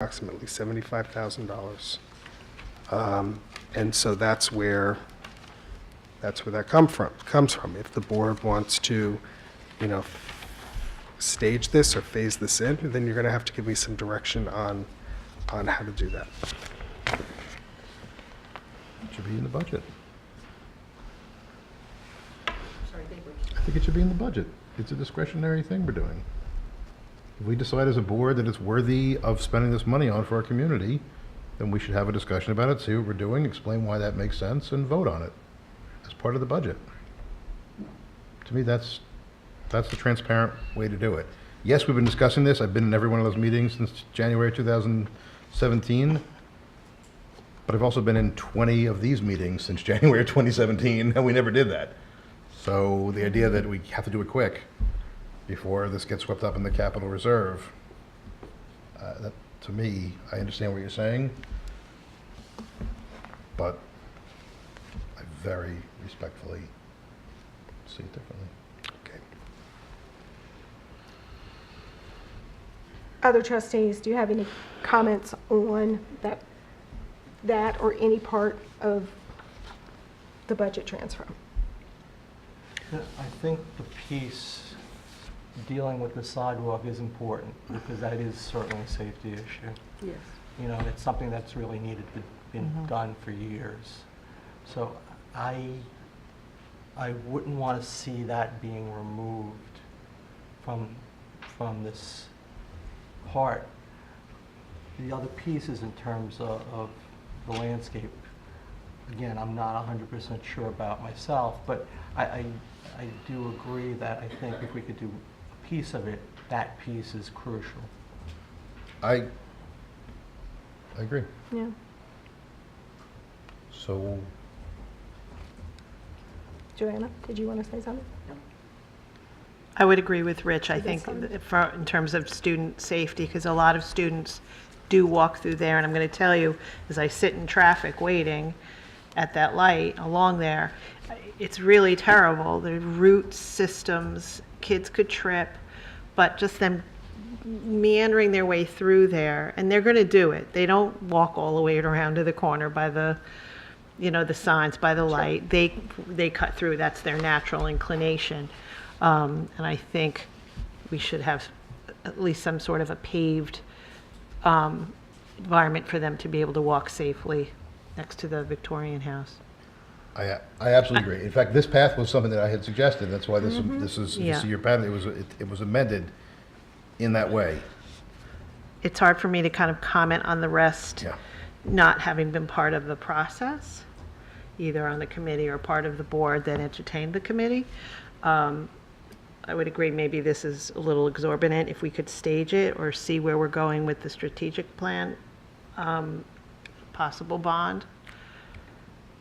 approximately $75,000. And so that's where that comes from. If the board wants to, stage this or phase this in, then you're going to have to give me some direction on how to do that. It should be in the budget. Sorry, David. I think it should be in the budget. It's a discretionary thing we're doing. If we decide as a board that it's worthy of spending this money on for our community, then we should have a discussion about it, see what we're doing, explain why that makes sense, and vote on it as part of the budget. To me, that's the transparent way to do it. Yes, we've been discussing this. I've been in every one of those meetings since January 2017. But I've also been in 20 of these meetings since January 2017, and we never did that. So the idea that we have to do it quick before this gets swept up in the capital reserve, that, to me, I understand what you're saying, but I very respectfully see it differently. Okay. Other trustees, do you have any comments on that or any part of the budget transfer? I think the piece dealing with the sidewalk is important because that is certainly a safety issue. Yes. You know, it's something that's really needed to been done for years. So I wouldn't want to see that being removed from this part. The other pieces in terms of the landscape, again, I'm not 100% sure about myself, but I do agree that I think if we could do a piece of it, that piece is crucial. I agree. Yeah. So, Joanna, did you want to say something? I would agree with Rich. I think That's in terms of student safety, because a lot of students do walk through there, and I'm going to tell you, as I sit in traffic waiting at that light along there, it's really terrible. The root systems, kids could trip, but just them meandering their way through there, and they're going to do it. They don't walk all the way around to the corner by the, the signs, by the light. They cut through. That's their natural inclination. And I think we should have at least some sort of a paved environment for them to be able to walk safely next to the Victorian house. I absolutely agree. In fact, this path was something that I had suggested. That's why this is, if you Yeah. see your path, it was amended in that way. It's hard for me to kind of comment on the rest, Yeah. not having been part of the process, either on the committee or part of the board that entertained the committee. I would agree maybe this is a little exorbitant if we could stage it or see where we're going with the strategic plan, possible bond.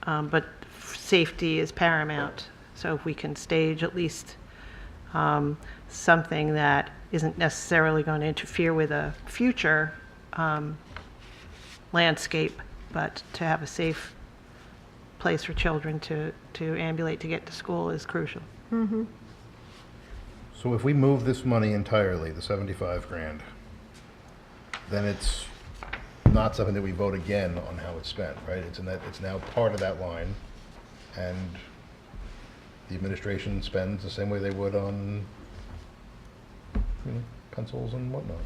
But safety is paramount. So if we can stage at least something that isn't necessarily going to interfere with a future landscape, but to have a safe place for children to ambulate to get to school is crucial. So if we move this money entirely, the 75 grand, then it's not something that we vote again on how it's spent, right? It's now part of that line, and the administration spends the same way they would on, pencils and whatnot.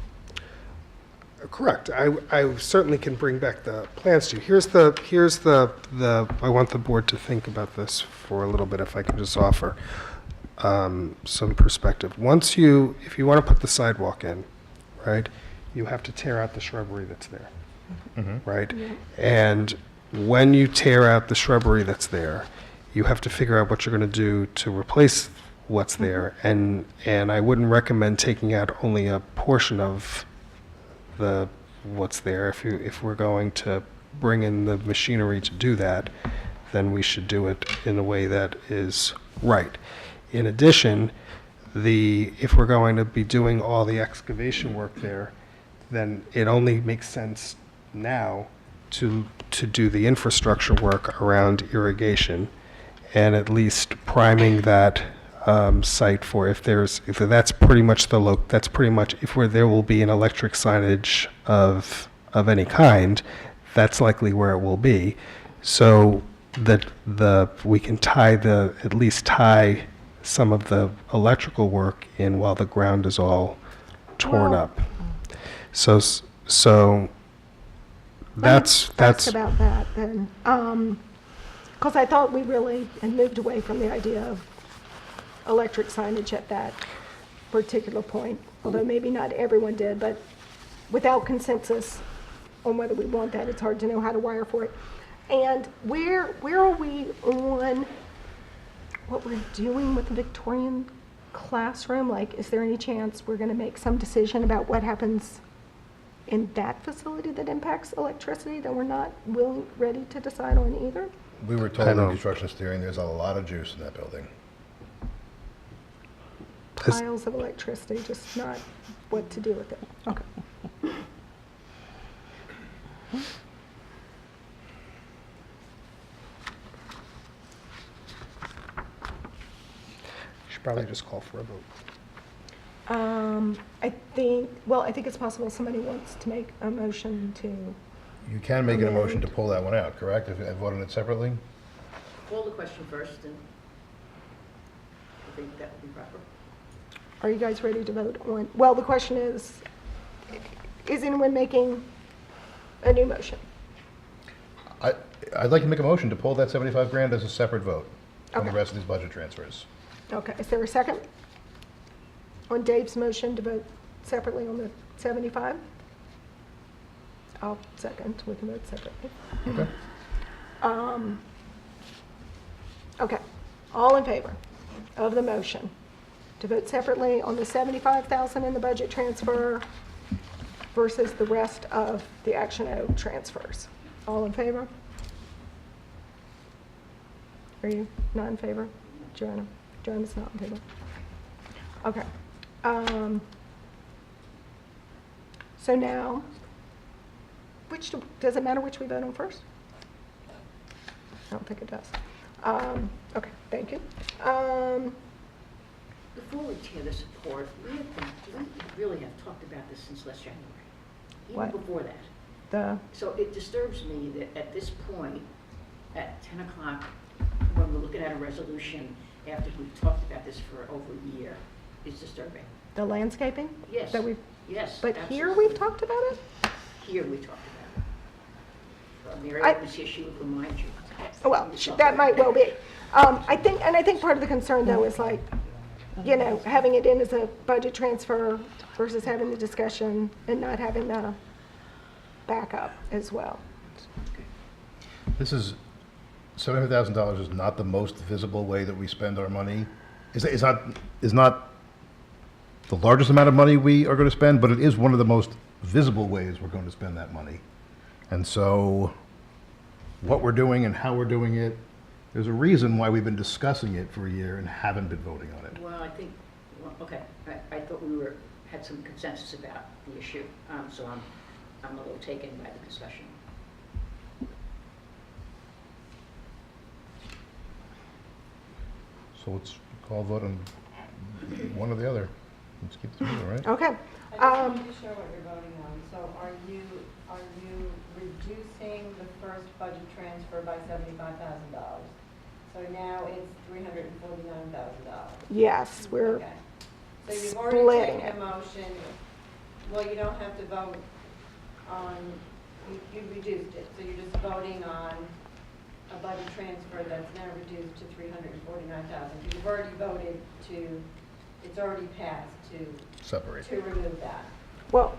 Correct. I certainly can bring back the plans to you. Here's the I want the board to think about this for a little bit, if I can just offer some perspective. If you want to put the sidewalk in, right, you have to tear out the shrubbery that's there, right? Yeah. And when you tear out the shrubbery that's there, you have to figure out what you're going to do to replace what's there. And I wouldn't recommend taking out only a portion of what's there. If we're going to bring in the machinery to do that, then we should do it in a way that is right. In addition, if we're going to be doing all the excavation work there, then it only makes sense now to do the infrastructure work around irrigation and at least priming that site for if that's pretty much if there will be an electric signage of of any kind, that's likely where it will be. So that we can at least tie some of the electrical work in while the ground is all torn Well- up. So that's Let's ask about that then. Because I thought we really had moved away from the idea of electric signage at that particular point, although maybe not everyone did, but without consensus on whether we want that, it's hard to know how to wire for it. And where are we on what we're doing with the Victorian classroom? Like, is there any chance we're going to make some decision about what happens in that facility that impacts electricity that we're not ready to decide on either? We were I told in don't- construction steering, there's a lot of juice in that building. Is- Piles of electricity, just not what to do with it. Okay. should probably just call for a vote. I think it's possible somebody wants to make a motion to, You can make a motion to pull that one out, correct? If I vote on it separately? Call the question first, and I think that would be proper. are you guys ready to vote on? Well, the question is anyone making a new motion? I'd like to make a motion to pull that 75 grand as a separate vote on the Okay. rest of these budget transfers. Okay, is there a second? On Dave's motion to vote separately on the 75? I'll second, we can vote separately. Okay? Okay, all in favor of the motion to vote separately on the 75,000 in the budget transfer versus the rest of the Action O transfers? All in favor? Are you not in favor? Joanna? Joanna's not in favor. Okay. So now, does it matter which we vote on first? I don't think it does. Okay, thank you. Before we tear this apart, we really have talked about this since last January, even What? before that. The, So it disturbs me that at this point, at 10 o'clock, when we're looking at a resolution after we've talked about this for over a year, is disturbing. the landscaping? Yes, That we've, yes. but here absolutely. we've talked about it? Here we talked about it. Mary, I- this issue would remind you. Oh, well, We talked that about might it. well be. I think part of the concern though is like, having it in as a budget transfer versus having the discussion and not having the backup as well. This is, $700,000 is not the most visible way that we spend our money. Is not the largest amount of money we are going to spend, but it is one of the most visible ways we're going to spend that money. And so what we're doing and how we're doing it, there's a reason why we've been discussing it for a year and haven't been voting on it. Well, I think, well, okay, I thought we had some consensus about the issue, so I'm a little taken by the discussion. So let's call a vote on one or the other. Let's keep this moving, right? Okay. I just wanted to show what you're voting on. So are you reducing the first budget transfer by $75,000? So now it's $349,000. Yes, we're, Okay. So you've already splitting taken it. a motion, well, you don't have to vote on, you reduced it, so you're just voting on a budget transfer that's now reduced to $349,000. You've already voted to, it's already passed Separate. to remove that. well,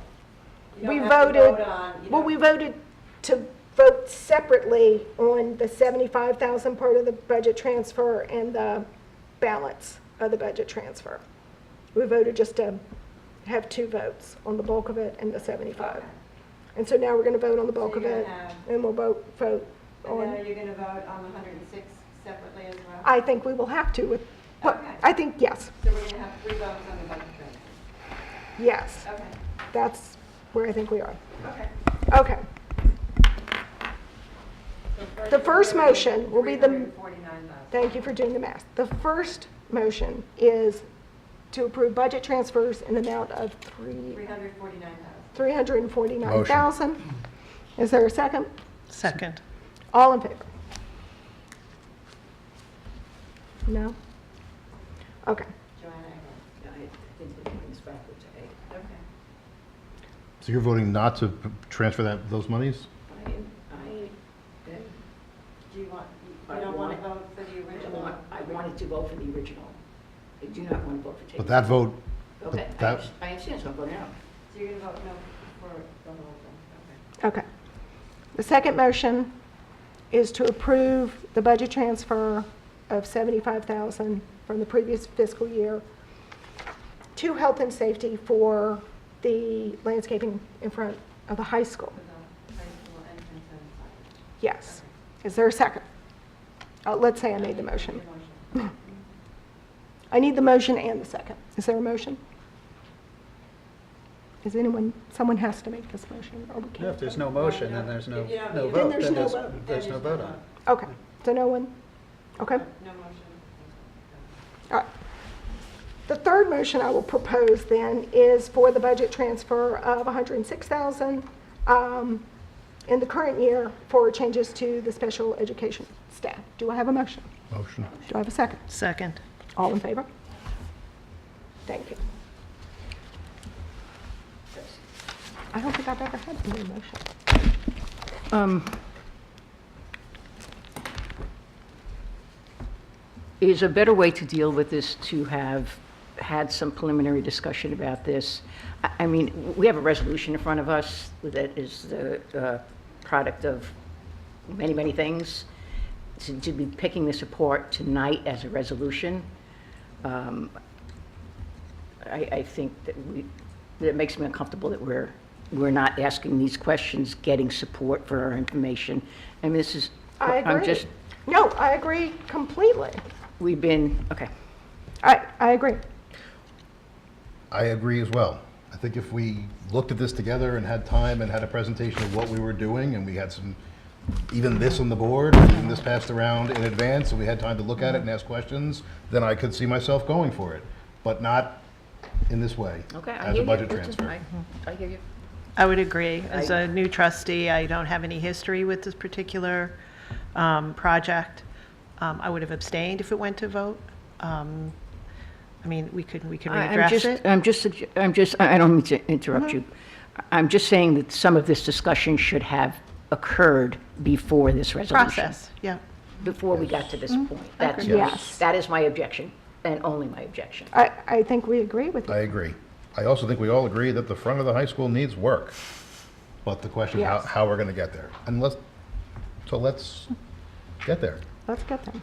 You we don't have to voted, vote on, you well, don't- we voted to vote separately on the 75,000 part of the budget transfer and the balance of the budget transfer. We voted just to have two votes on the bulk of it and the 75. Okay. And so now we're going to vote on the bulk So of you're it, gonna have- and we'll vote And then are on, you going to vote on the 106 separately as well? I think we will have to with, well, Okay. I think, yes, So we're going to have 3 votes on the budget transfer? yes, Okay, that's where I think we are. okay. Okay, So The first you're voting motion will be the- $349,000. thank you for doing the math. The first motion is to approve budget transfers in the amount of $349,000. $349,000 Is there a second? Second. All in favor? No? Okay. Joanna, I think they're doing this backwards. okay. So you're voting not to transfer those monies? Do you want, you don't want to vote for the original? I wanted to vote for the original. I do not want to vote for taking. But that vote, Okay, that- I understand, so I'm voting out. So you're going to vote no for the whole thing, okay. Okay. The second motion is to approve the budget transfer of $75,000 from the previous fiscal year to health and safety for the landscaping in front of the high school. For the high school entrance and signage. Yes. Is there a second? Let's say I made the motion. Your motion. I need the motion and the second. Is there a motion? Is anyone, someone has to make this motion, or we can't? Yeah, if there's no motion, then there's no If you don't- no then vote. there's Then no there's vote. there's no vote on it. Okay, so no one? Okay. No motion. All right. The third motion I will propose then is for the budget transfer of $106,000 in the current year for changes to the special education staff. Do I have a motion? motion. Do I have a second? Second. All in favor? Thank you. I don't think I've ever had a new motion. Is a better way to deal with this to have had some preliminary discussion about this? I mean, we have a resolution in front of us that is the product of many, many things. To be picking this apart tonight as a resolution, I think that it makes me uncomfortable that we're not asking these questions, getting support for our information. I mean, this is, I I'm agree. just, No, I agree completely. we've been, okay. I agree. I agree as well. I think if we looked at this together and had time and had a presentation of what we were doing, and we had some, even this on the board, or even this passed around in advance, and we had time to look at it and ask questions, then I could see myself going for it, but not in this way, Okay, I as hear a you. budget Listen, transfer. I hear you. I would agree. As a new trustee, I don't have any history with this particular project. I would have abstained if it went to vote. I mean, we could readdress it. I don't mean to interrupt you. I'm just saying that some of this discussion should have occurred before this resolution. Process, yeah. Before we got to this point. That's, Yes. that is my objection, and only my objection. I think we agree with you. I agree. I also think we all agree that the front of the high school needs work. But the question is Yes. how we're going to get there. So let's get there. Let's get them.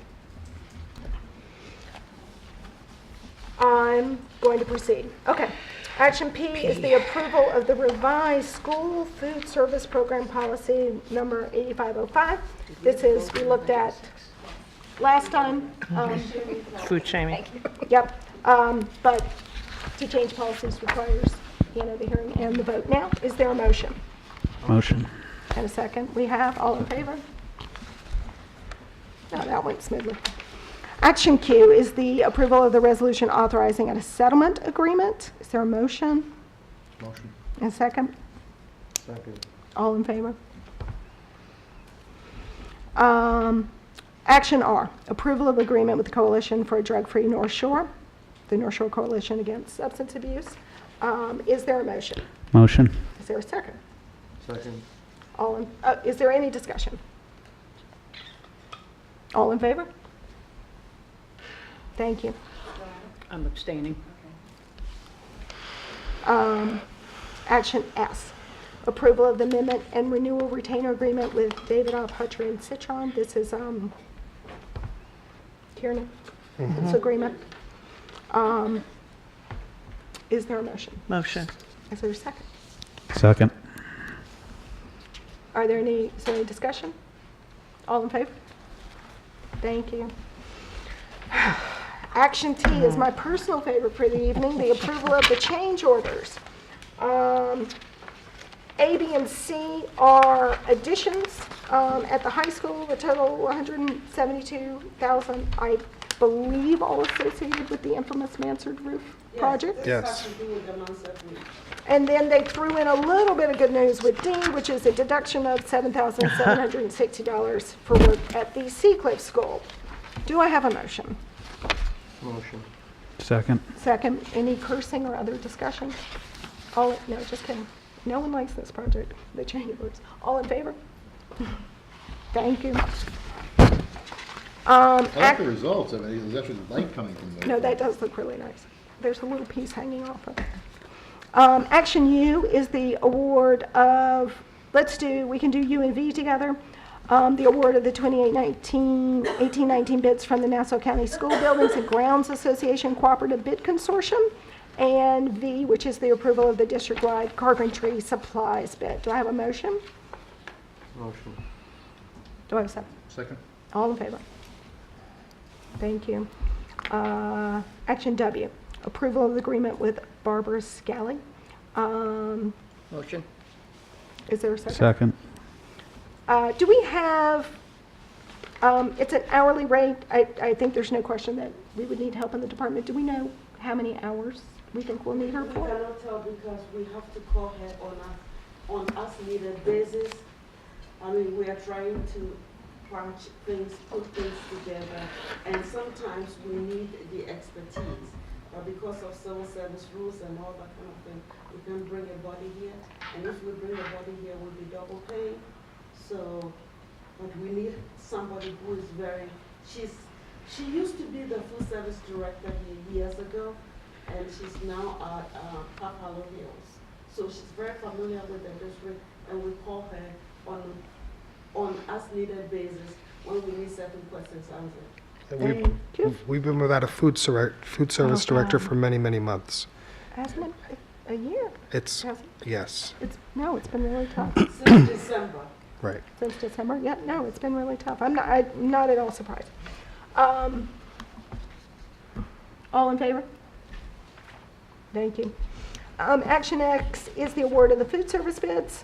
I'm going to proceed. Okay. Action P is the approval of the revised school food service program policy number 8505. This is, we looked at last time. Food shaming. Yep. But to change policies requires, the hearing and the vote. Now, is there a motion? Motion. And a second? We have. All in favor? No, that went smoothly. Action Q is the approval of the resolution authorizing a settlement agreement. Is there a motion? Motion. And a second? Second. All in favor? Action R, approval of agreement with the Coalition for a Drug-Free North Shore, the North Shore Coalition Against Substance Abuse. Is there a motion? Motion. Is there a second? Second. Is there any discussion? All in favor? Thank you. I'm abstaining. Action S, approval of the amendment and renewal retainer agreement with Davidoff, Hutcher, and Citron. This is, Tierney, this agreement. Is there a motion? Motion. Is there a second? Second. Is there any discussion? All in favor? Thank you. Action T is my personal favorite for the evening, the approval of the change orders. A, B, and C are additions at the high school, a total $172,000, I believe all associated with the infamous Mansard roof project. Yes. And then they threw in a little bit of good news with D, which is a deduction of $7,760 for work at the Seacliff School. Do I have a motion? Motion. Second. Second, any cursing or other discussion? All, no, just kidding. No one likes this project, the chambers. All in favor? Thank you. I like the results. I mean, there's actually light coming from there. No, that does look really nice. There's a little piece hanging off of it. Action U is the award of, we can do U and V together. The award of the 18-19 bids from the Nassau County School Buildings and Grounds Association Cooperative Bid Consortium. And V, which is the approval of the district-wide carpentry supplies bid. Do I have a motion? Motion. Do I have a second? Second? All in favor? Thank you. Action W, approval of the agreement with Barbara Scally. Motion? Is there a second? Second. Do we have, it's an hourly rate. I think there's no question that we would need help in the department. Do we know how many hours we think we'll need her We for? cannot tell because we have to call her on as needed basis. I mean, we are trying to patch things, put things together, and sometimes we need the expertise. But because of civil service rules and all that kind of thing, we can bring a body here, and if we bring a body here, we'll be double paying. So, but we need somebody who is she used to be the food service director here years ago, and she's now at Papalo Hills. So she's very familiar with the district, and we call her on as needed basis when we need certain questions answered. Thank you. We've been without a food service director for many, many months. Hasn't it a year? It's, Has it? yes, It's been really tough. Since December. right. Since December? Yeah, no, it's been really tough. I'm not at all surprised. All in favor? Thank you. Action X is the award of the food service bids.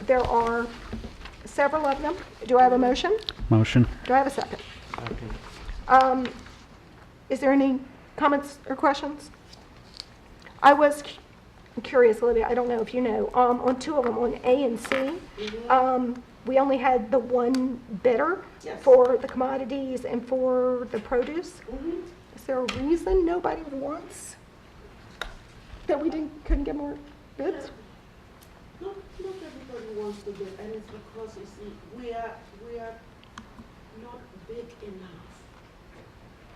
There are several of them. Do I have a motion? Motion. Do I have a second? Second. Is there any comments or questions? I was curious, Olivia, I don't know if you know, on two of them, on A and C, we only had the one bidder Yes. for the commodities and for the produce. Mhm. Is there a reason nobody wants that we couldn't get more bids? Not everybody wants to bid, and it's because, you see, we are not big enough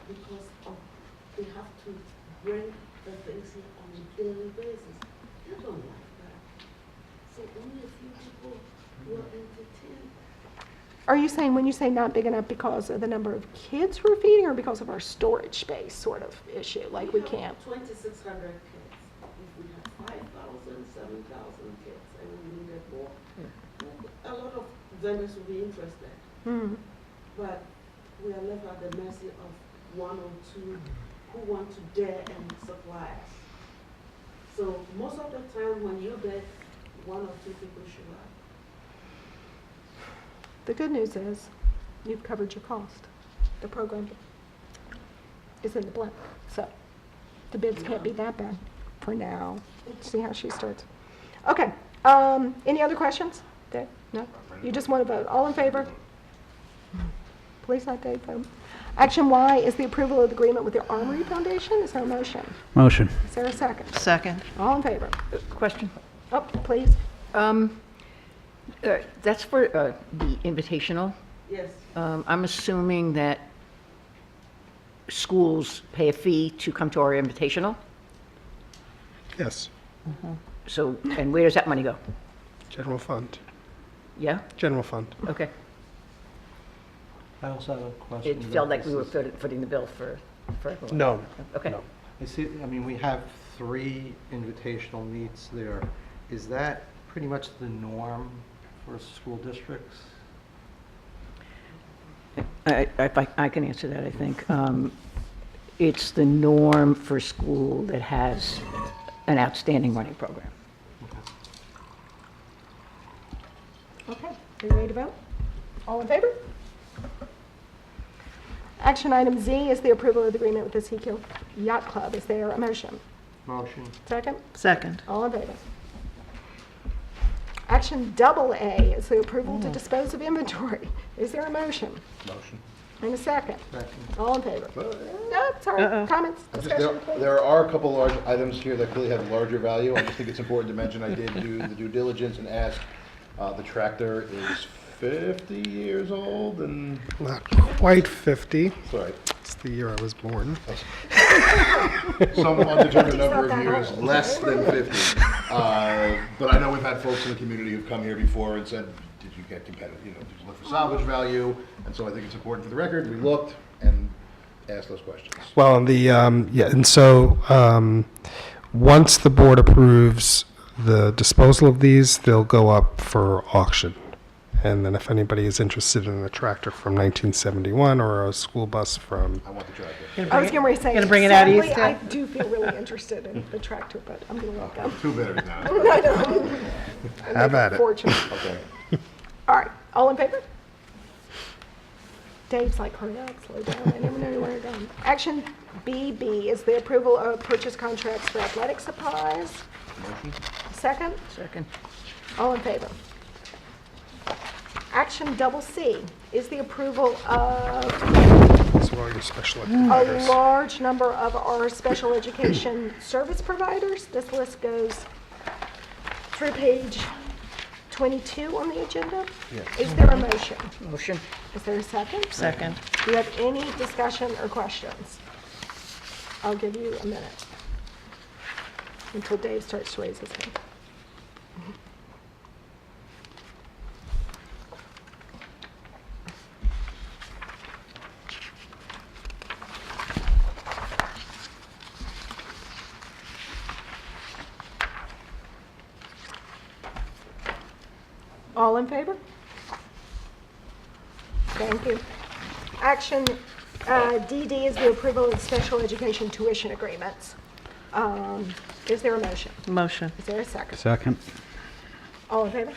because they have to bring the things here on a daily basis. They don't like that. So only a few people will entertain. Are you saying, when you say not big enough, because of the number of kids we're feeding, or because of our storage space sort of issue, like we can't? 2,600 kids. If we have 5,000, 7,000 kids, and we needed more, a lot of vendors will be interested. Hmm. But we are left at the mercy of one or two who want to dare and supply us. So most of the time when you bid, one or two people show up. The good news is, you've covered your cost. The program is in the black, so the bids can't be that bad for now. See how she starts. Okay, any other questions? Dave? No? You just want to vote. All in favor? Please not Dave, vote. Action Y is the approval of the agreement with the Armory Foundation. Is there a motion? Motion. Is there a second? Second. All in favor? Question? Oh, please. That's for the invitational. Yes, I'm assuming that schools pay a fee to come to our invitational? Yes, So, and where does that money go? general fund, Yeah? general fund. Okay. I also have a question. It felt like about we were this. footing the bill for everyone. No, Okay. no. I see, I mean, we have 3 invitational meets there. Is that pretty much the norm for school districts? I can answer that, I think. It's the norm for a school that has an outstanding running program. Okay, are you ready to vote? All in favor? Action item Z is the approval of the agreement with the Seacliff Yacht Club. Is there a motion? Motion. Second? Second. All in favor? Action double A is the approval to dispose of inventory. Is there a motion? Motion. And a second? Second. All in favor? No, sorry, comments, discussion, please? There are a couple large items here that clearly have larger value. I just think it's important to mention, I did do the due diligence and ask, the tractor is 50 years old and, Not quite 50. sorry, It's the year I was born. some undetermined number not of that years old. less than 50. But I know we've had folks in the community who've come here before and said, did you get competitive, did you look for salvage value? And so I think it's important for the record, we looked and asked those questions. Well, and so, once the board approves the disposal of these, they'll go up for auction. And then if anybody is interested in a tractor from 1971 or a school bus from, I want the tractor. I was getting ready to say. Gonna bring it out sadly, east, I do feel really interested in the tractor, but I'm gonna let go. Two batteries now. I know. have at it. Fortunate. Okay. All right, all in favor? Dave's like, hurry up, slow down, I never know where you're going. Action BB is the approval of purchase contracts for athletic supplies. Second? Second. All in favor? Action double C is the approval of as well, your special ed a providers. large number of our special education service providers. This list goes through page 22 on the agenda. Is there a motion? Motion. Is there a second? Second. Do you have any discussion or questions? I'll give you a minute until Dave starts to raise his hand. All in favor? Thank you. Action DD is the approval of special education tuition agreements. Is there a motion? Motion. Is there a second? Second. All in favor?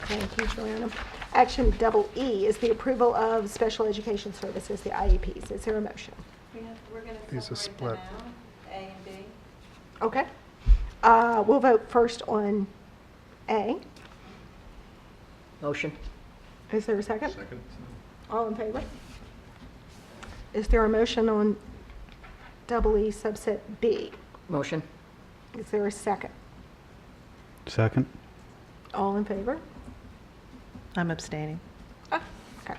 Thank you, Joanna. Action double E is the approval of special education services, the IEPs. Is there a motion? We're gonna These are separate them split. out, A and B. Okay. We'll vote first on A. Motion. Is there a second? Second. All in favor? Is there a motion on double E subset B? Motion. Is there a second? Second. All in favor? I'm abstaining. Okay.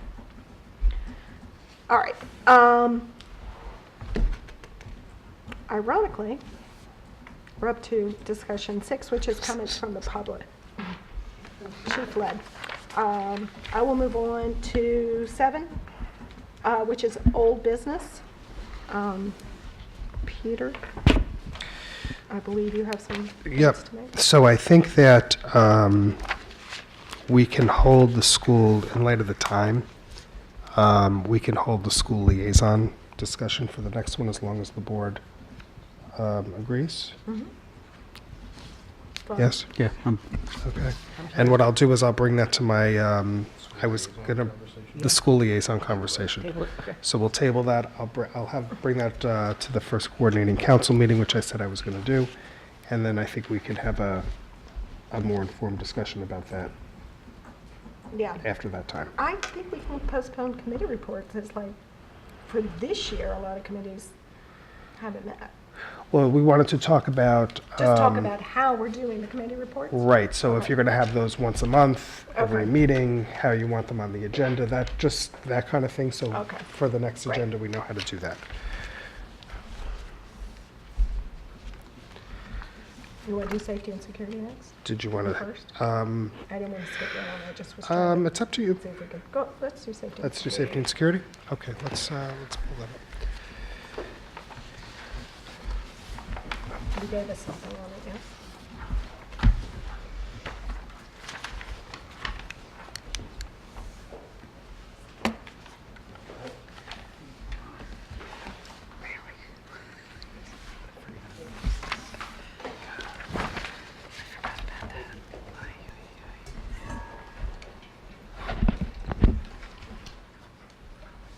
All right. Ironically, we're up to discussion 6, which is comments from the public. Chief led. I will move on to 7, which is old business. Peter, I believe you have some Yep. points to make. So I think that we can hold the school, in light of the time, we can hold the school liaison discussion for the next one as long as the board agrees. Fine. Yes? Yeah. Okay. And what I'll do is I'll bring that to my, I was gonna, the school liaison conversation. Table it. Okay. So we'll table that. Bring that to the first coordinating council meeting, which I said I was gonna do. And then I think we can have a more informed discussion about that Yeah. after that time. I think we can postpone committee reports. It's like, for this year, a lot of committees haven't met. Well, we wanted to talk about. Just talk about how we're doing the committee reports. Right, so if you're gonna have those once a month, every Okay. meeting, how you want them on the agenda, that kind of thing. So Okay. for the next Right. agenda, we know how to do that. You want to do safety and security next? Did you wanna? First? Um, I didn't want to skip that one, I just was trying to it's up to you. see if we could, go, let's do safety. and Let's do security. safety and security? Okay, let's pull that up. You gave us something on it, yes?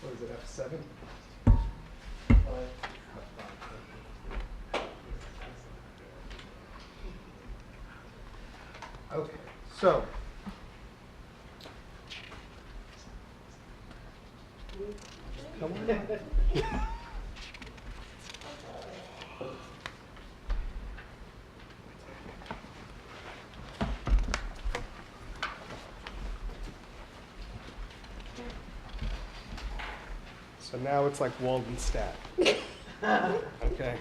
What is it, F7? Okay, so. Come on. So now it's like Walden stat. Okay.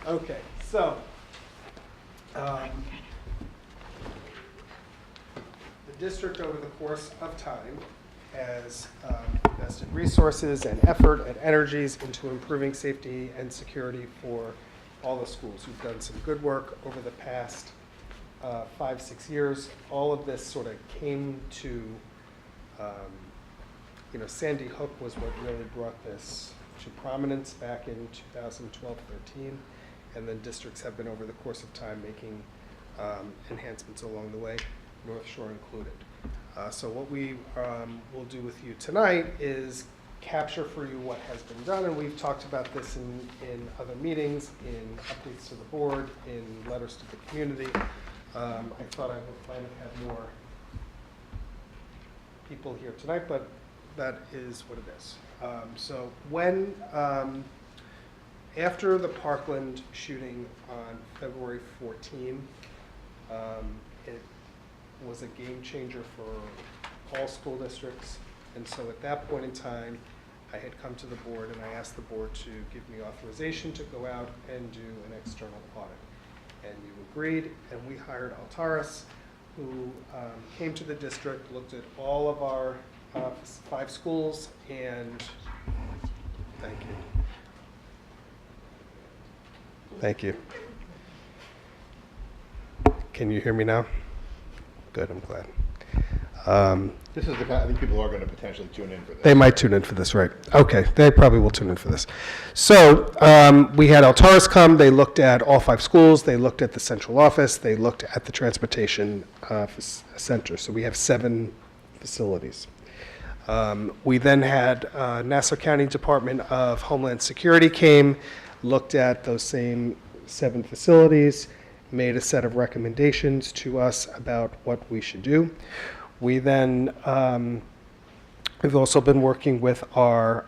Okay, so, the district over the course of time has invested resources and effort and energies into improving safety and security for all the schools. We've done some good work over the past 5-6 years. All of this sort of came to, Sandy Hook was what really brought this to prominence back in 2012-13. And then districts have been, over the course of time, making enhancements along the way, North Shore included. So what we will do with you tonight is capture for you what has been done, and we've talked about this in other meetings, in updates to the board, in letters to the community. I thought I would plan to have more people here tonight, but that is what it is. So when after the Parkland shooting on February 14, it was a game changer for all school districts. And so at that point in time, I had come to the board and I asked the board to give me authorization to go out and do an external audit. And you agreed, and we hired Altaris, who came to the district, looked at all of our 5 schools, and thank you. Thank you. Can you hear me now? Good, I'm glad. This is the kind, I think people are going to potentially tune in for this. They might tune in for this, right? Okay, they probably will tune in for this. So we had Altaris come. They looked at all 5 schools. They looked at the central office. They looked at the transportation center. So we have 7 facilities. We then had Nassau County Department of Homeland Security came, looked at those same 7 facilities, made a set of recommendations to us about what we should do. We then, we've also been working with our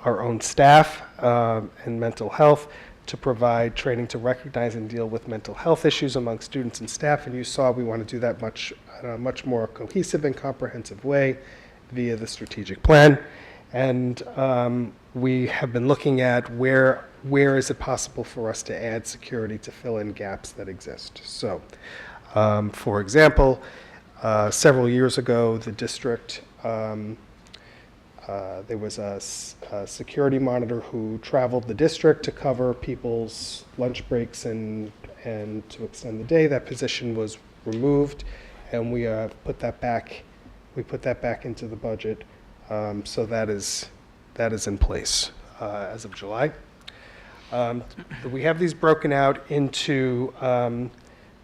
own staff and mental health to provide training to recognize and deal with mental health issues among students and staff. And you saw we want to do that in a much more cohesive and comprehensive way via the strategic plan. And we have been looking at where is it possible for us to add security to fill in gaps that exist. So, for example, several years ago, the district, there was a security monitor who traveled the district to cover people's lunch breaks and to extend the day. That position was removed, and we put that back. We put that back into the budget, so that is in place as of July. We have these broken out into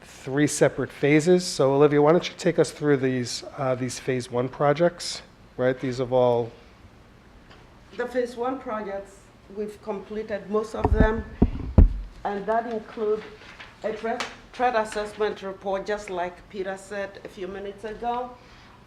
3 separate phases. So Olivia, why don't you take us through these phase 1 projects, right? These have all... The phase 1 projects, we've completed most of them, and that include a threat assessment report, just like Peter said a few minutes ago.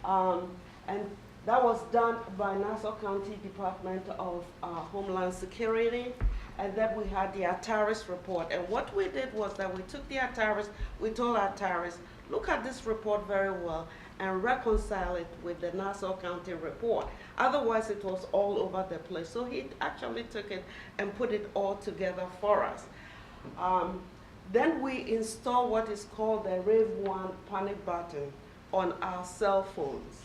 And that was done by Nassau County Department of Homeland Security. And then we had the Altaris report. And what we did was that we took the Altaris, we told Altaris, look at this report very well and reconcile it with the Nassau County report. Otherwise, it was all over the place. So he actually took it and put it all together for us. Then we installed what is called the Rave 1 panic button on our cell phones.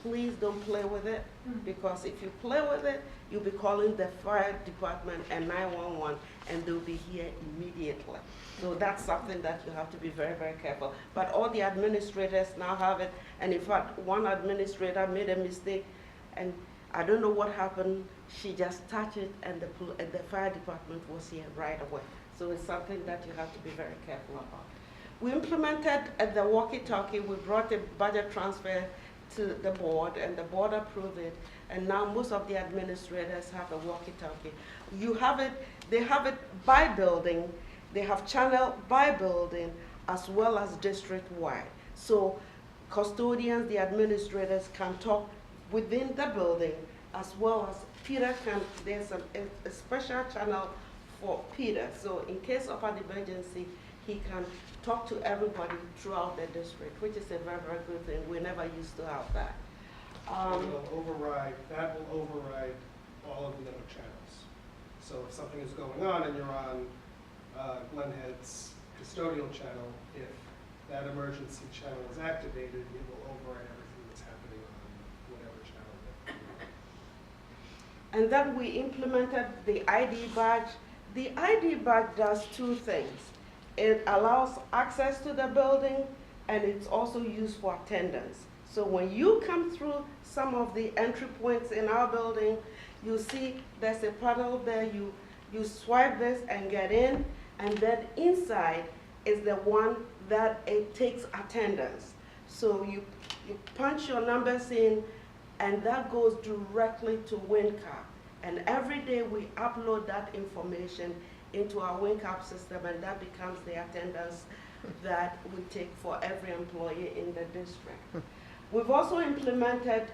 Please don't play with it, because if you play with it, you'll be calling the fire department and 911, and they'll be here immediately. So that's something that you have to be very, very careful. But all the administrators now have it, and in fact, one administrator made a mistake, and I don't know what happened. She just touched it, and the fire department was here right away. So it's something that you have to be very careful about. We implemented the walkie-talkie. We brought a budget transfer to the board, and the board approved it, and now most of the administrators have a walkie-talkie. You have it, they have it by building. they have channel by building as well as district-wide. So custodians, the administrators can talk within the building as well as Peter can, there's a special channel for Peter. So in case of an emergency, he can talk to everybody throughout the district, which is a very, very good thing. We never used to have that. That will override all of the other channels. So if something is going on and you're on Glen Head's custodial channel, if that emergency channel is activated, it will override everything that's happening on whatever channel. And then we implemented the ID badge. The ID badge does two things. It allows access to the building, and it's also used for attendance. So when you come through some of the entry points in our building, you see there's a panel there. You swipe this and get in, and then inside is the one that it takes attendance. So you punch your numbers in, and that goes directly to WinCap. And every day we upload that information into our WinCap system, and that becomes the attendance that we take for every employee in the district. We've also implemented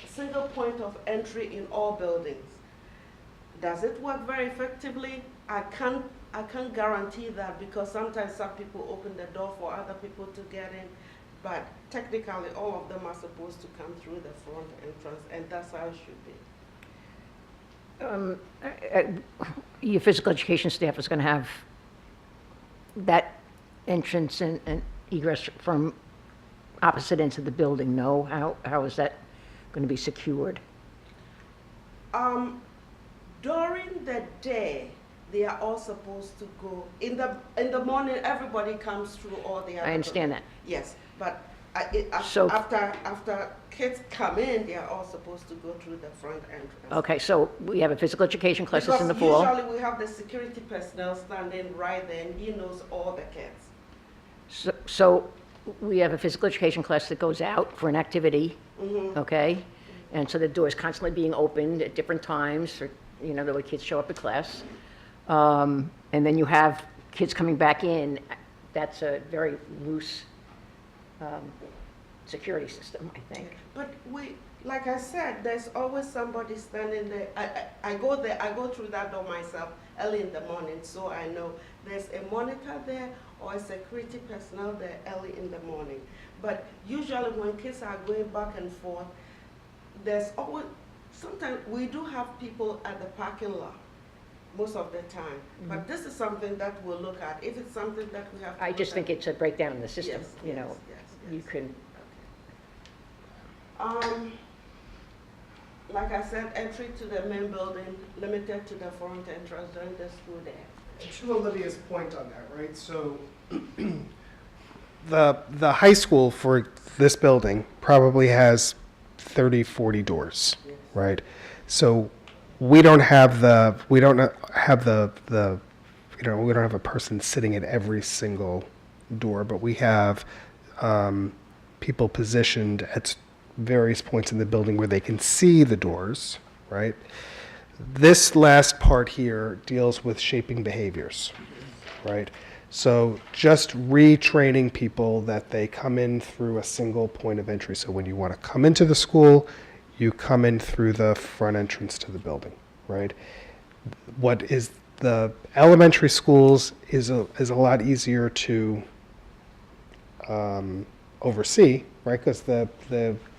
single point of entry in all buildings. Does it work very effectively? I can't guarantee that, because sometimes some people open the door for other people to get in, but technically all of them are supposed to come through the front entrance, and that's how it should be. Your physical education staff is going to have that entrance and egress from opposite ends of the building, no? How is that going to be secured? During the day, they are all supposed to go. In the morning, everybody comes through all the other. I understand that. Yes, but So- after kids come in, they are all supposed to go through the front entrance. Okay, so we have a physical education class that's in the fall. Because usually we have the security personnel standing right there, and he knows all the kids. So we have a physical education class that goes out for an activity, okay? And so the door is constantly being opened at different times, or, the way kids show up at class. And then you have kids coming back in. That's a very loose security system, I think. But like I said, there's always somebody standing there. I go there, I go through that door myself early in the morning, so I know there's a monitor there or a security personnel there early in the morning. But usually when kids are going back and forth, there's always, sometimes we do have people at the parking lot most of the time. But this is something that we'll look at. If it's something that we have to I look just at- think it's a breakdown in the system, Yes, you know. yes, You yes. can, Like I said, entry to the main building limited to the front entrance during the school day. To Olivia's point on that, right? So the high school for this building probably has 30, 40 doors, right? So we don't have a person sitting at every single door, but we have people positioned at various points in the building where they can see the doors, right? This last part here deals with shaping behaviors, right? So just retraining people that they come in through a single point of entry. So when you want to come into the school, you come in through the front entrance to the building, right? What is the elementary schools is a lot easier to oversee, right? Because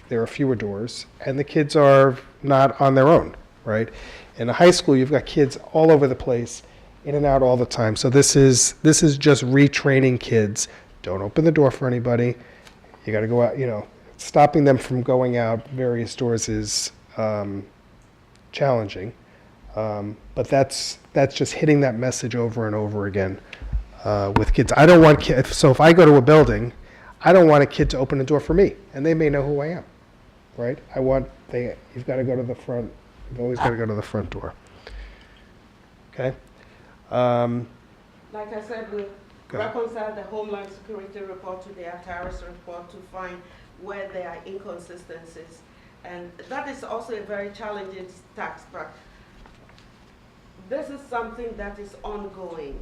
there are fewer doors, and the kids are not on their own, right? In a high school, you've got kids all over the place, in and out all the time. So this is just retraining kids. Don't open the door for anybody. You got to go out. Stopping them from going out various doors is challenging. But that's just hitting that message over and over again with kids. I don't want kids. So if I go to a building, I don't want a kid to open a door for me, and they may know who I am, right? You've got to go to the front. You've always got to go to the front door. Okay. Like I said, we Go ahead. reconcile the Homeland Security report to the ATARIS report to find where there are inconsistencies. And that is also a very challenging task, but this is something that is ongoing.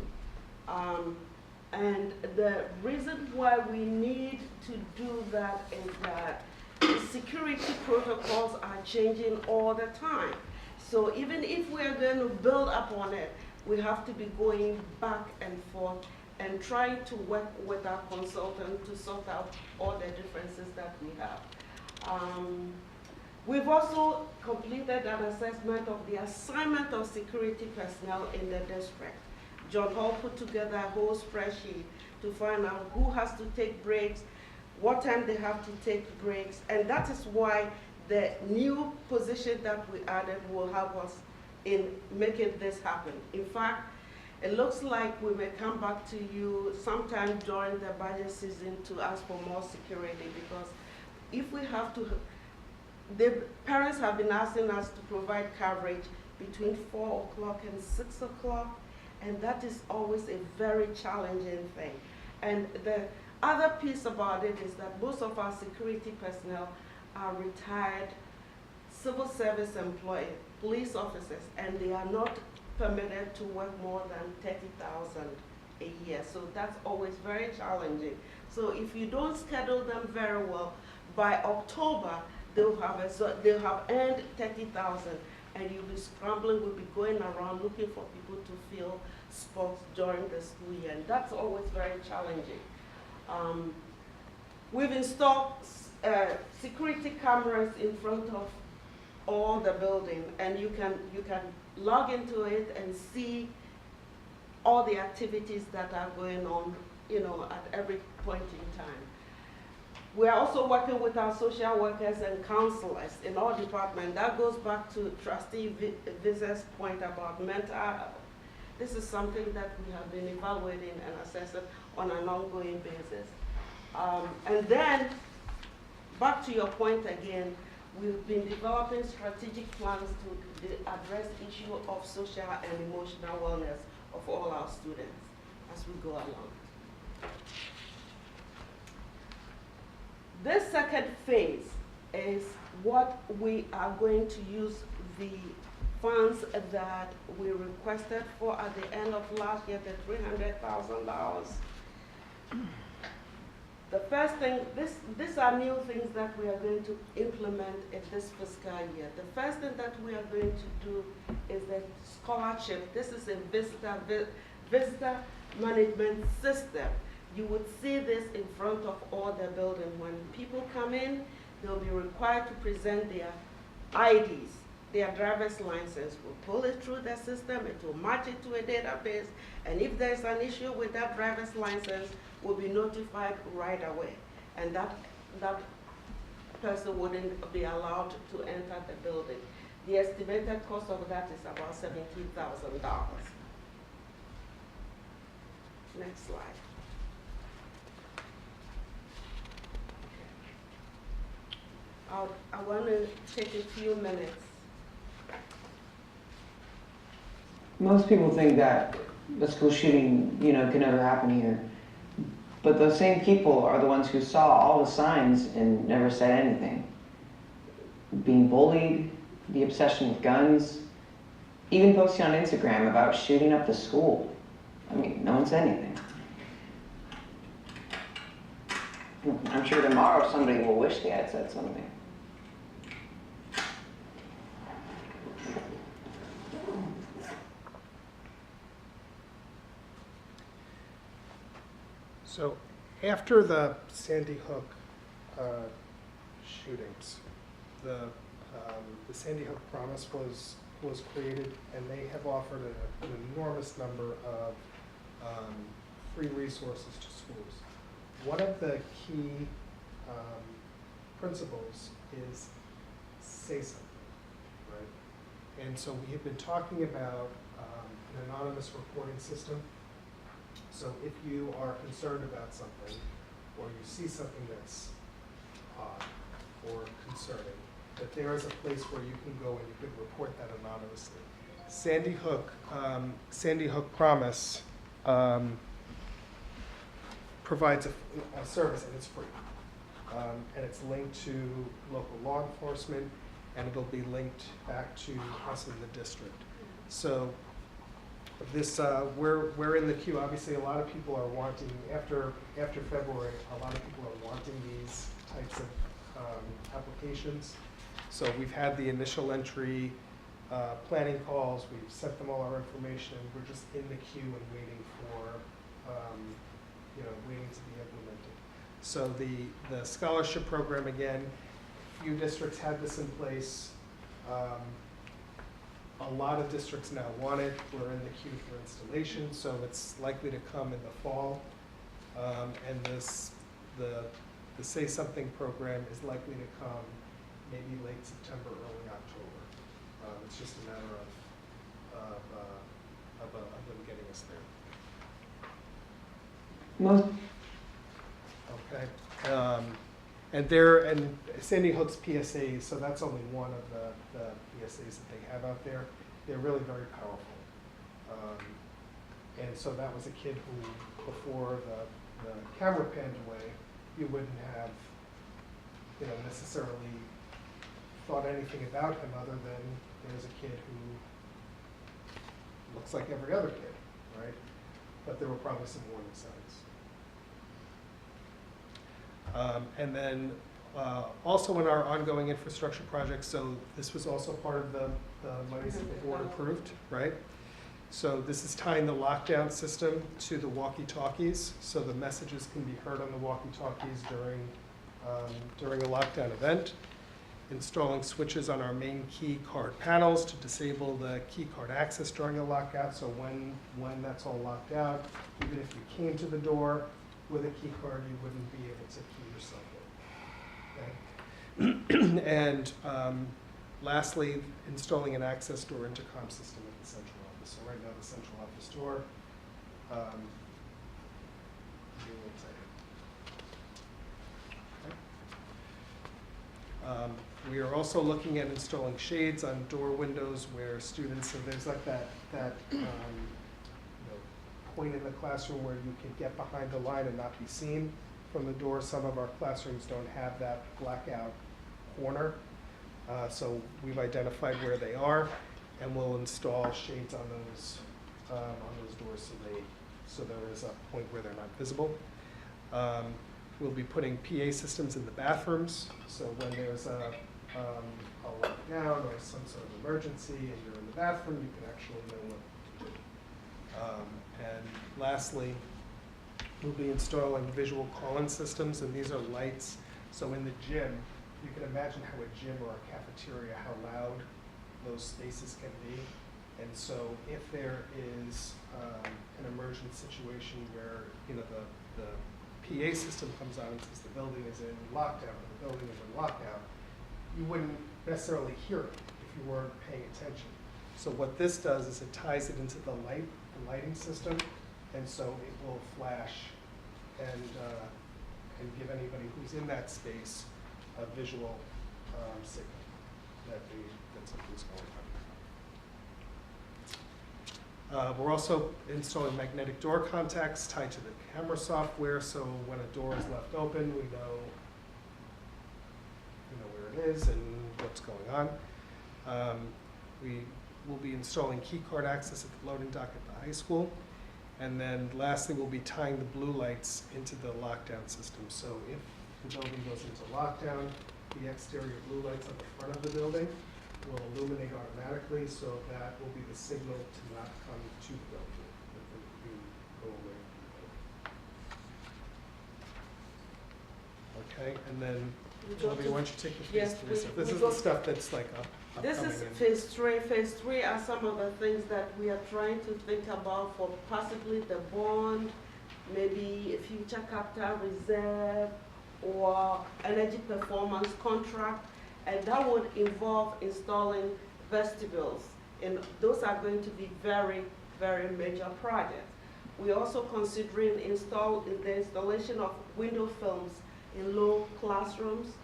And the reason why we need to do that is that the security protocols are changing all the time. So even if we are going to build upon it, we have to be going back and forth and trying to work with our consultant to sort out all the differences that we have. We've also completed an assessment of the assignment of security personnel in the district. John Hall put together a whole spreadsheet to find out who has to take breaks, what time they have to take breaks, and that is why the new position that we added will help us in making this happen. In fact, it looks like we may come back to you sometime during the budget season to ask for more security, because if we have to, the parents have been asking us to provide coverage between 4 o'clock and 6 o'clock, and that is always a very challenging thing. And the other piece about it is that most of our security personnel are retired civil service employees, police officers, and they are not permitted to work more than $30,000 a year. So that's always very challenging. So if you don't schedule them very well, by October, they'll have earned $30,000, and you'll be scrambling, we'll be going around looking for people to fill spots during the school year, and that's always very challenging. We've installed security cameras in front of all the building, and you can log into it and see all the activities that are going on, at every point in time. We are also working with our social workers and counselors in all departments. That goes back to Trustee Viz's point about mental health. This is something that we have been evaluating and assessing on an ongoing basis. And then, back to your point again, we've been developing strategic plans to address the issue of social and emotional wellness of all our students as we go along. This second phase is what we are going to use the funds that we requested for at the end of last year, the $300,000. The first thing, these are new things that we are going to implement in this fiscal year. The first thing that we are going to do is the scholarship. This is a visitor management system. You would see this in front of all the buildings. When people come in, they'll be required to present their IDs, their driver's license. We'll pull it through the system, it will match it to a database, and if there's an issue with that driver's license, we'll be notified right away. And that person wouldn't be allowed to enter the building. The estimated cost of that is about $17,000. Next slide. I want to take a few minutes. Most people think that the school shooting, could never happen here. But those same people are the ones who saw all the signs and never said anything. Being bullied, the obsession with guns, even posting on Instagram about shooting up the school. I mean, no one said anything. I'm sure tomorrow somebody will wish they had said something. So after the Sandy Hook shootings, the Sandy Hook Promise was created, and they have offered an enormous number of free resources to schools. One of the key principles is say something, right? And so we have been talking about an anonymous reporting system. So if you are concerned about something, or you see something that's odd or concerning, that there is a place where you can go and you can report that anonymously. Sandy Hook Promise provides a service, and it's free. And it's linked to local law enforcement, and it'll be linked back to us in the district. So this, we're in the queue. Obviously, a lot of people are wanting, after February, a lot of people are wanting these types of applications. So we've had the initial entry planning calls, we've sent them all our information, we're just in the queue and waiting for, waiting to be implemented. So the scholarship program, again, few districts had this in place. A lot of districts now want it. We're in the queue for installation, so it's likely to come in the fall. And the Say Something program is likely to come maybe late September, early October. It's just a matter of them getting us there. Most, Okay. And Sandy Hook's PSAs, so that's only one of the PSAs that they have out there. They're really very powerful. And so that was a kid who, before the camera panned away, you wouldn't have, necessarily thought anything about him other than there's a kid who looks like every other kid, right? But there were probably some warning signs. And then also in our ongoing infrastructure projects, so this was also part of the monies that the board approved, right? So this is tying the lockdown system to the walkie-talkies, so the messages can be heard on the walkie-talkies during a lockdown event. Installing switches on our main key card panels to disable the key card access during a lockout, so when that's all locked out, even if you came to the door with a key card, you wouldn't be able to key yourself in. Okay? And lastly, installing an access door intercom system at the central office. So right now, the central office door, really excited. Okay. We are also looking at installing shades on door windows where students, so there's like that point in the classroom where you can get behind the line and not be seen from the door. Some of our classrooms don't have that blackout corner. So we've identified where they are, and we'll install shades on those doors so there is a point where they're not visible. We'll be putting PA systems in the bathrooms, so when there's a lockdown or some sort of emergency and you're in the bathroom, you can actually know what to do. And lastly, we'll be installing visual call-in systems, and these are lights. So in the gym, you can imagine how a gym or a cafeteria, how loud those spaces can be. And so if there is an emergent situation where the PA system comes on and says the building is in lockdown, or the building is in lockdown, you wouldn't necessarily hear it if you weren't paying attention. So what this does is it ties it into the lighting system, and so it will flash and give anybody who's in that space a visual signal that something's going on. We're also installing magnetic door contacts tied to the camera software, so when a door is left open, we know where it is and what's going on. We will be installing key card access at the loading dock at the high school. And then lastly, we'll be tying the blue lights into the lockdown system. So if the building goes into lockdown, the exterior blue lights on the front of the building will illuminate automatically, so that will be the signal to not come to the building, that they go away from the building. Okay, and then, Olivia, why don't you take the phase 3 stuff? This is the stuff that's like This upcoming is and- phase 3. Phase 3 are some of the things that we are trying to think about for possibly the bond, maybe a future capital reserve, or energy performance contract, and that would involve installing vestibules. And those are going to be very, very major projects. We're also considering the installation of window films in low classrooms.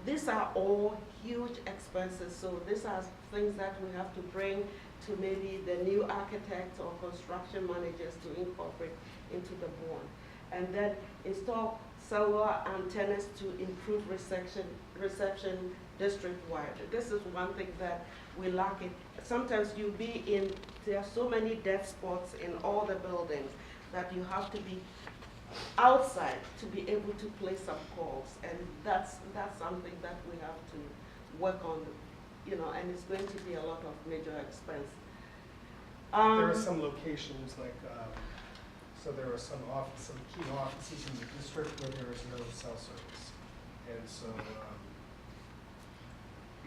These are all huge expenses, so these are things that we have to bring to maybe the new architects or construction managers to incorporate into the bond. And then install cellular antennas to improve reception district-wide. This is one thing that we lack. Sometimes you'll be in there are so many dead spots in all the buildings that you have to be outside to be able to place some calls. And that's something that we have to work on, and it's going to be a lot of major expense. There are some locations like, so there are some key offices in the district where there is no cell service. And so,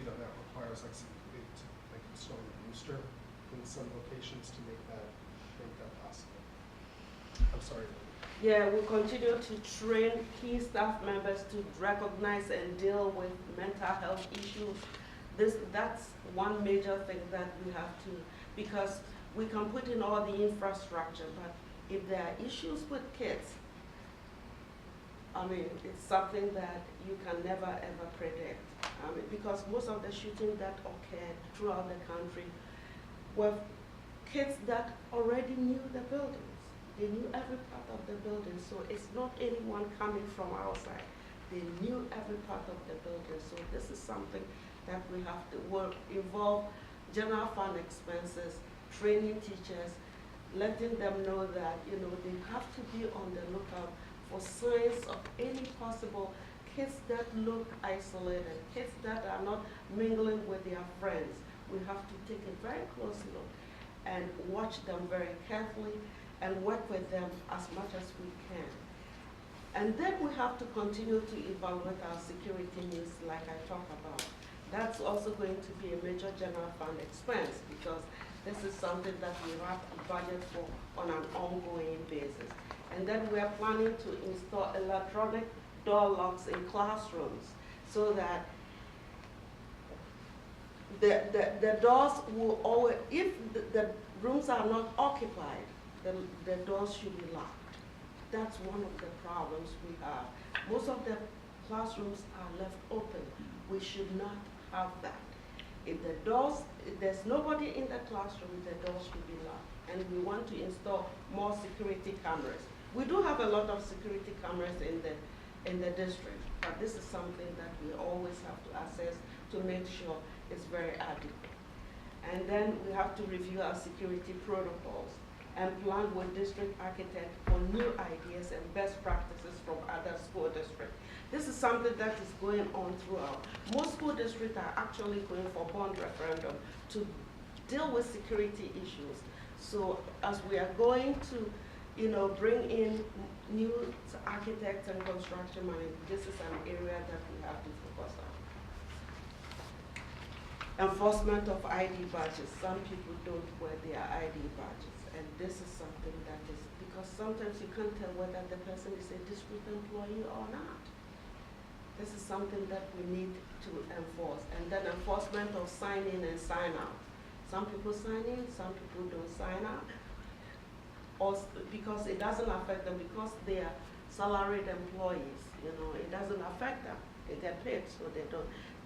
that requires like installing a booster in some locations to make that possible. I'm sorry. Yeah, we continue to train key staff members to recognize and deal with mental health issues. That's one major thing that we have to, because we can put in all the infrastructure, but if there are issues with kids, it's something that you can never ever predict. Because most of the shootings that occurred throughout the country were kids that already knew the buildings. They knew every part of the building, so it's not anyone coming from outside. They knew every part of the building, so this is something that we have to involve general fund expenses, training teachers, letting them know that, they have to be on the lookout for signs of any possible kids that look isolated, kids that are not mingling with their friends. We have to take a very close look and watch them very carefully and work with them as much as we can. And then we have to continue to evaluate our security needs like I talked about. That's also going to be a major general fund expense because this is something that we have to budget for on an ongoing basis. And then we are planning to install electronic door locks in classrooms so that the doors will always, if the rooms are not occupied, the doors should be locked. That's one of the problems we have. Most of the classrooms are left open. We should not have that. If there's nobody in the classroom, the doors should be locked. And we want to install more security cameras. We do have a lot of security cameras in the district, but this is something that we always have to assess to make sure it's very adequate. And then we have to review our security protocols and plan with district architects for new ideas and best practices from other school districts. This is something that is going on throughout. Most school districts are actually going for bond referendum to deal with security issues. So as we are going to, bring in new architects and construction money, this is an area that we have to focus on. Enforcement of ID badges. Some people don't wear their ID badges. And this is something that is, because sometimes you can't tell whether the person is a district employee or not. This is something that we need to enforce. And then enforcement of sign in and sign out. Some people sign in, some people don't sign out. Or because it doesn't affect them, because they are salaried employees, it doesn't affect them. They get paid, so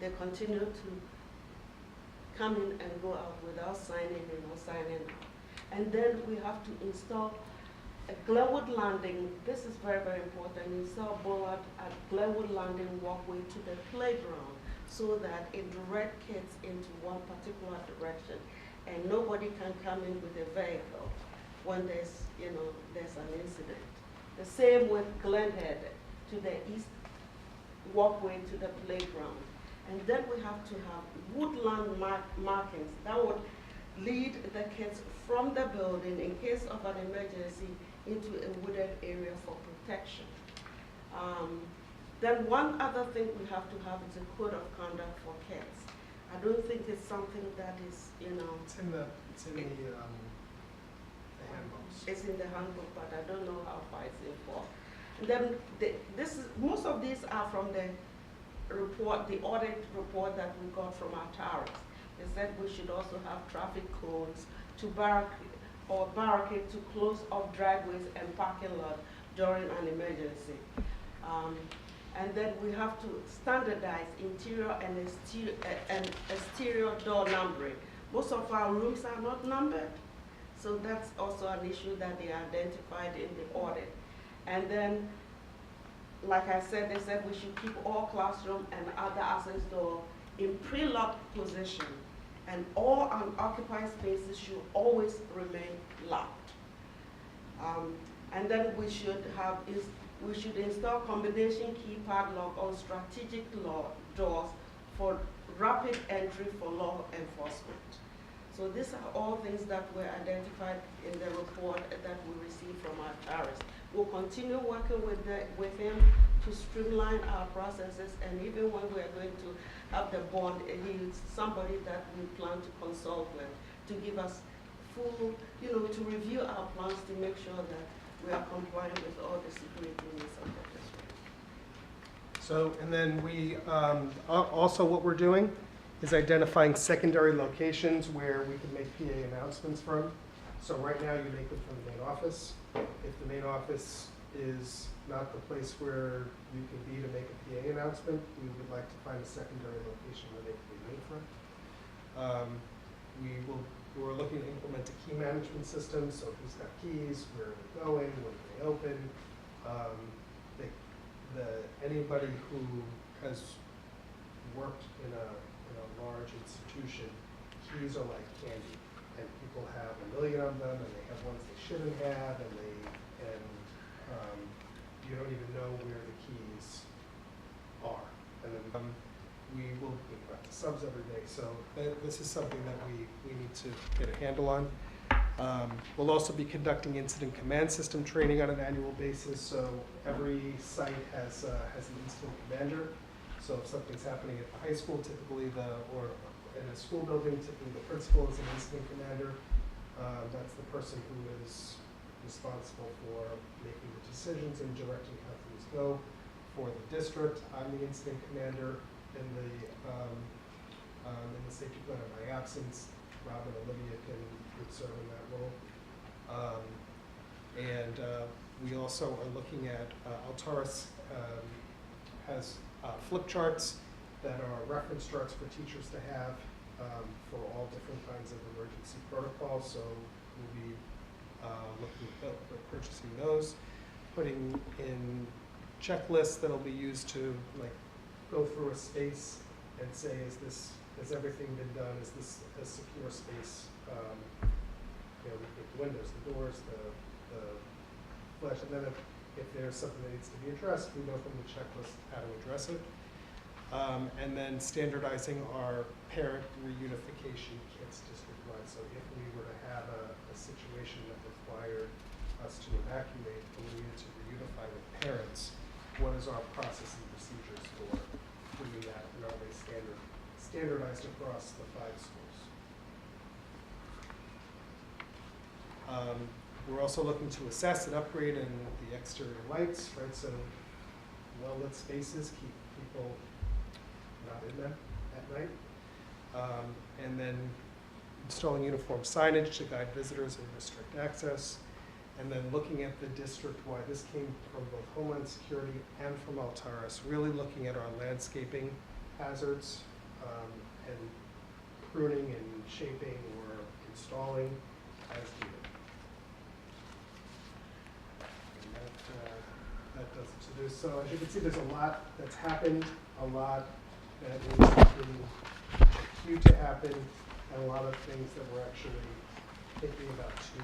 they continue to come in and go out without signing in or signing out. And then we have to install a Glenwood Landing. This is very, very important. Install board at Glenwood Landing walkway to the playground so that it directs kids into one particular direction and nobody can come in with a vehicle when there's an incident. The same with Glenhead to the east walkway to the playground. And then we have to have woodland markings that would lead the kids from the building in case of an emergency into a wooded area for protection. Then one other thing we have to have is a code of conduct for kids. I don't think it's something that is, It's in the handbooks. It's in the handbook, but I don't know how far it's involved. And then most of these are from the report, the audit report that we got from our towers. They said we should also have traffic cones to barricade to close off driveways and parking lot during an emergency. And then we have to standardize interior and exterior door numbering. Most of our rooms are not numbered, so that's also an issue that they identified in the audit. And then, like I said, they said we should keep all classroom and other access door in pre-locked position and all unoccupied spaces should always remain locked. And then we should install combination key padlock or strategic doors for rapid entry for law enforcement. So these are all things that were identified in the report that we received from our terrorists. We'll continue working with him to streamline our processes, and even when we're going to have the bond, he's somebody that we plan to consult with to give us full, to review our plans to make sure that we are complying with all the security needs of the district. So, and then we, also what we're doing is identifying secondary locations where we can make PA announcements from. So right now you make them from the main office. If the main office is not the place where you can be to make a PA announcement, we would like to find a secondary location where they can be made from. We're looking to implement a key management system, so who's got keys, where are they going, when do they open. Anybody who has worked in a large institution, keys are like candy, and people have 1 million of them, and they have ones they shouldn't have, and you don't even know where the keys are. And then we will think about the subs every day, so this is something that we need to get a handle on. We'll also be conducting incident command system training on an annual basis, so every site has an incident commander. So if something's happening at the high school, typically or in a school building, typically the principal is an incident commander. That's the person who is responsible for making the decisions and directing how things go. For the district, I'm the incident commander in the safety plan of my absence. Rob and Olivia could serve in that role. We also are looking at, Altaris has flip charts that are reference charts for teachers to have for all different kinds of emergency protocols. So we'll be looking at purchasing those, putting in checklists that'll be used to go through a space and say, has everything been done? Is this a secure space? The windows, the doors, the flash, and then if there's something that needs to be addressed, we know from the checklist how to address it. And then standardizing our parent reunification kits district-wide. So if we were to have a situation that required us to evacuate and we needed to reunify with parents, what is our process and procedures for doing that, and are they standardized across the 5 schools? We're also looking to assess and upgrade in the exterior lights, right? So well-lit spaces keep people not in them at night. And then installing uniform signage to guide visitors and restrict access. And then looking at the district-wide, this came from both Homeland Security and from Altaris, really looking at our landscaping hazards and pruning and shaping or installing as needed. That does it. So as you can see, there's a lot that's happened, a lot that is due to happen, and a lot of things that we're actually thinking about to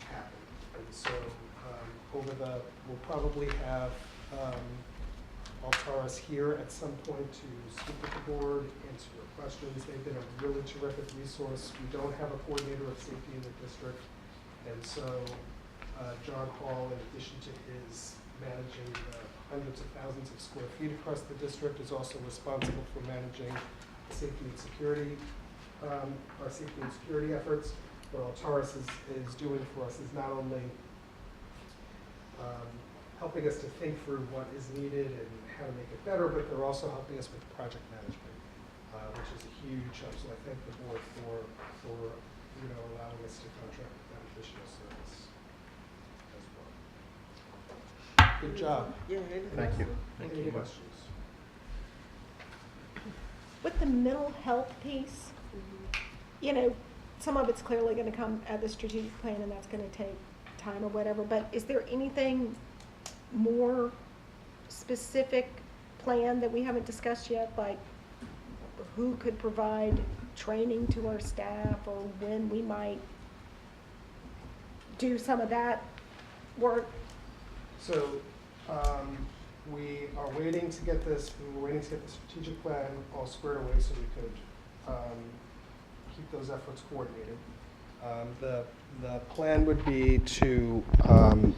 happen. And so we'll probably have Altaris here at some point to speak with the board, answer your questions. They've been a really terrific resource. We don't have a coordinator of safety in the district, and so John Hall, in addition to his managing hundreds of thousands of square feet across the district, is also responsible for managing safety and security, our safety and security efforts. What Altaris is doing for us is not only helping us to think through what is needed and how to make it better, but they're also helping us with project management, which is a huge help. So I thank the board for allowing us to contract with that additional service. Good job. Yeah, Thank you. Any questions? With the mental health piece, some of it's clearly going to come at the strategic plan, and that's going to take time or whatever, but is there anything more specific plan that we haven't discussed yet, like who could provide training to our staff or when we might do some of that work? So, we are waiting to get this, we were waiting to get the strategic plan all squared away so we could keep those efforts coordinated. The plan would be to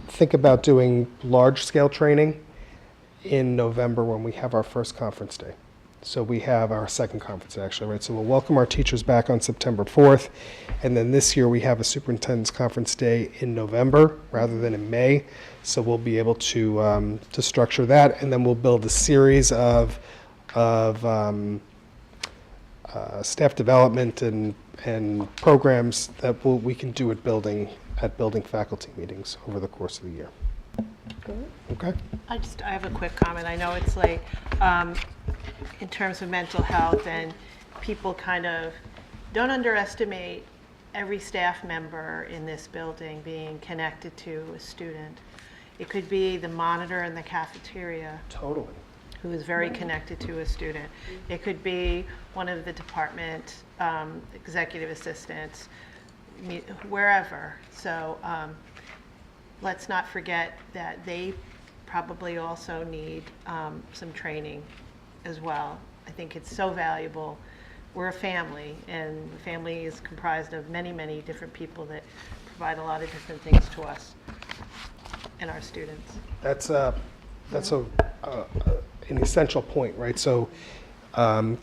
think about doing large-scale training in November when we have our first conference day. So we have our second conference, actually, right? So we'll welcome our teachers back on September 4th, and then this year we have a superintendent's conference day in November rather than in May. So we'll be able to structure that, and then we'll build a series of staff development and programs that we can do at building faculty meetings over the course of the year. Good. Okay? I have a quick comment. I know it's late. In terms of mental health, and people kind of don't underestimate every staff member in this building being connected to a student. It could be the monitor in the cafeteria Totally. who is very connected to a student. It could be one of the department executive assistants, wherever. So let's not forget that they probably also need some training as well. I think it's so valuable. We're a family, and the family is comprised of many, many different people that provide a lot of different things to us and our students. That's an essential point, right? So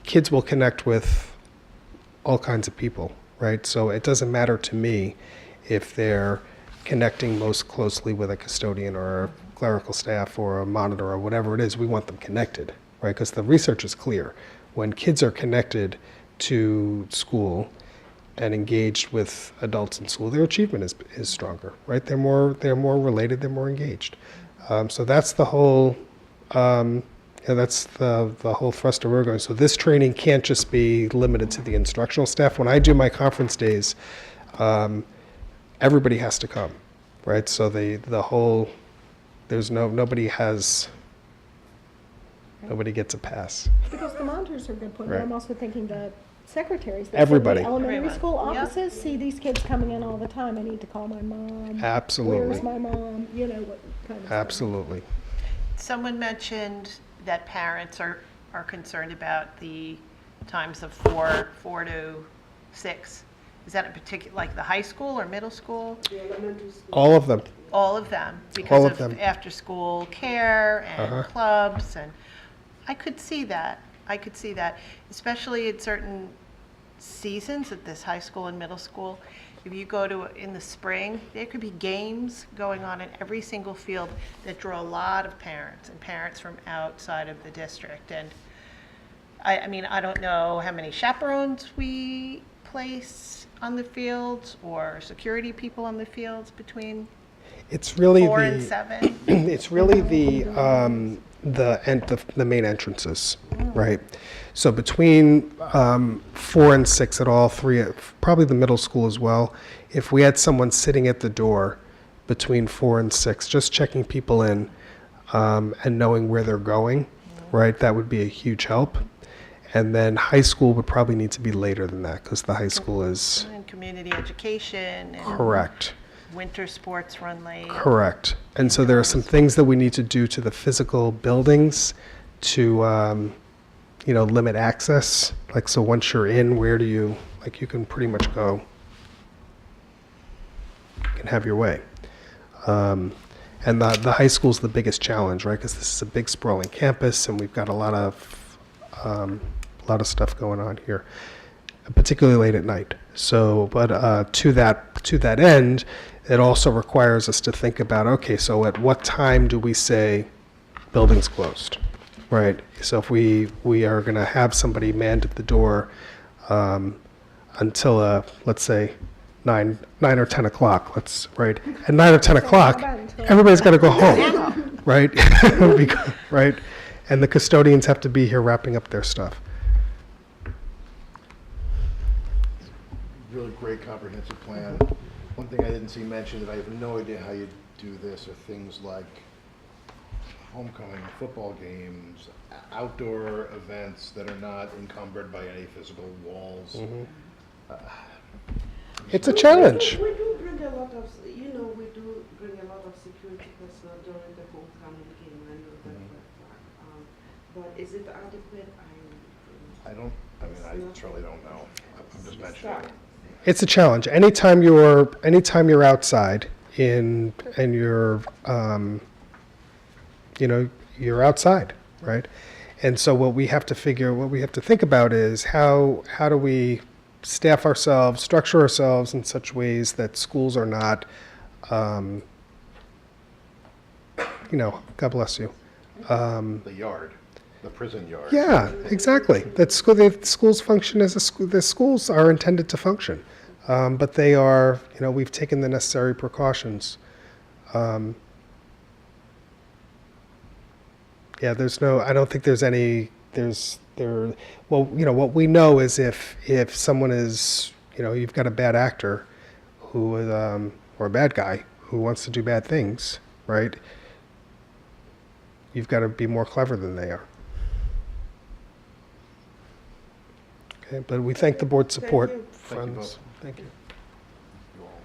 kids will connect with all kinds of people, right? So it doesn't matter to me if they're connecting most closely with a custodian or a clerical staff or a monitor or whatever it is. We want them connected, right? Because the research is clear. When kids are connected to school and engaged with adults in school, their achievement is stronger, right? They're more related, they're more engaged. So that's the whole that's the whole thrust of where we're going. So this training can't just be limited to the instructional staff. When I do my conference days, everybody has to come, right? So the whole nobody gets a pass. Because the monitors are a good point, but Right. I'm also thinking the secretaries. that sit in Everybody. the elementary Everyone. school Yep. offices see these kids coming in all the time. I need to call my mom. Absolutely. Where's my mom? You know, what kind of stuff. Absolutely. Someone mentioned that parents are concerned about the times of 4 to 6. Is that in particular, like the high school or middle school? The elementary school. All of them. All of them, All because of of them. after-school care and Uh-huh. clubs, and I could see that. I could see that, especially in certain seasons at this high school and middle school. If you go to, in the spring, there could be games going on in every single field that draw a lot of parents, and parents from outside of the district. And I mean, I don't know how many chaperones we place on the fields or security people on the fields between It's really 4 and 7. It's really the main entrances, right? So between 4 and 6 at all three, probably the middle school as well. If we had someone sitting at the door between 4 and 6, just checking people in and knowing where they're going, right? That would be a huge help. And then high school would probably need to be later than that because the high school is And community education and correct. winter sports run late. Correct. And so there are some things that we need to do to the physical buildings to, limit access. Like, so once you're in, where do you, like, you can pretty much go, you can have your way. And the high school's the biggest challenge, right? Because this is a big sprawling campus and we've got a lot of stuff going on here, particularly late at night. So, but to that end, it also requires us to think about, okay, so at what time do we say building's closed, right? So if we are going to have somebody manned at the door until, let's say, 9 or 10 o'clock, right? At 9 or 10 o'clock, everybody's got to go home, right? Right? And the custodians have to be here wrapping up their stuff. Really great comprehensive plan. One thing I didn't see mentioned that I have no idea how you do this are things like homecoming, football games, outdoor events that are not encumbered by any physical walls. It's a challenge. We do bring a lot of, we do bring a lot of security personnel during the homecoming game, I know that for a fact. But is it adequate? I truly don't know. I'm just mentioning it. It's a challenge. Anytime you're outside and you're, you're outside, right? And so what we have to think about is how do we staff ourselves, structure ourselves in such ways that schools are not, God bless you. The yard, the prison yard. Yeah, exactly. The schools function as the schools are intended to function. But they are, we've taken the necessary precautions. I don't think there's any, what we know is if someone is, you've got a bad actor who, or a bad guy who wants to do bad things, right? You've got to be more clever than they are. Okay, but we thank the board's support. Thank you. Thank you both. Thank you. You all.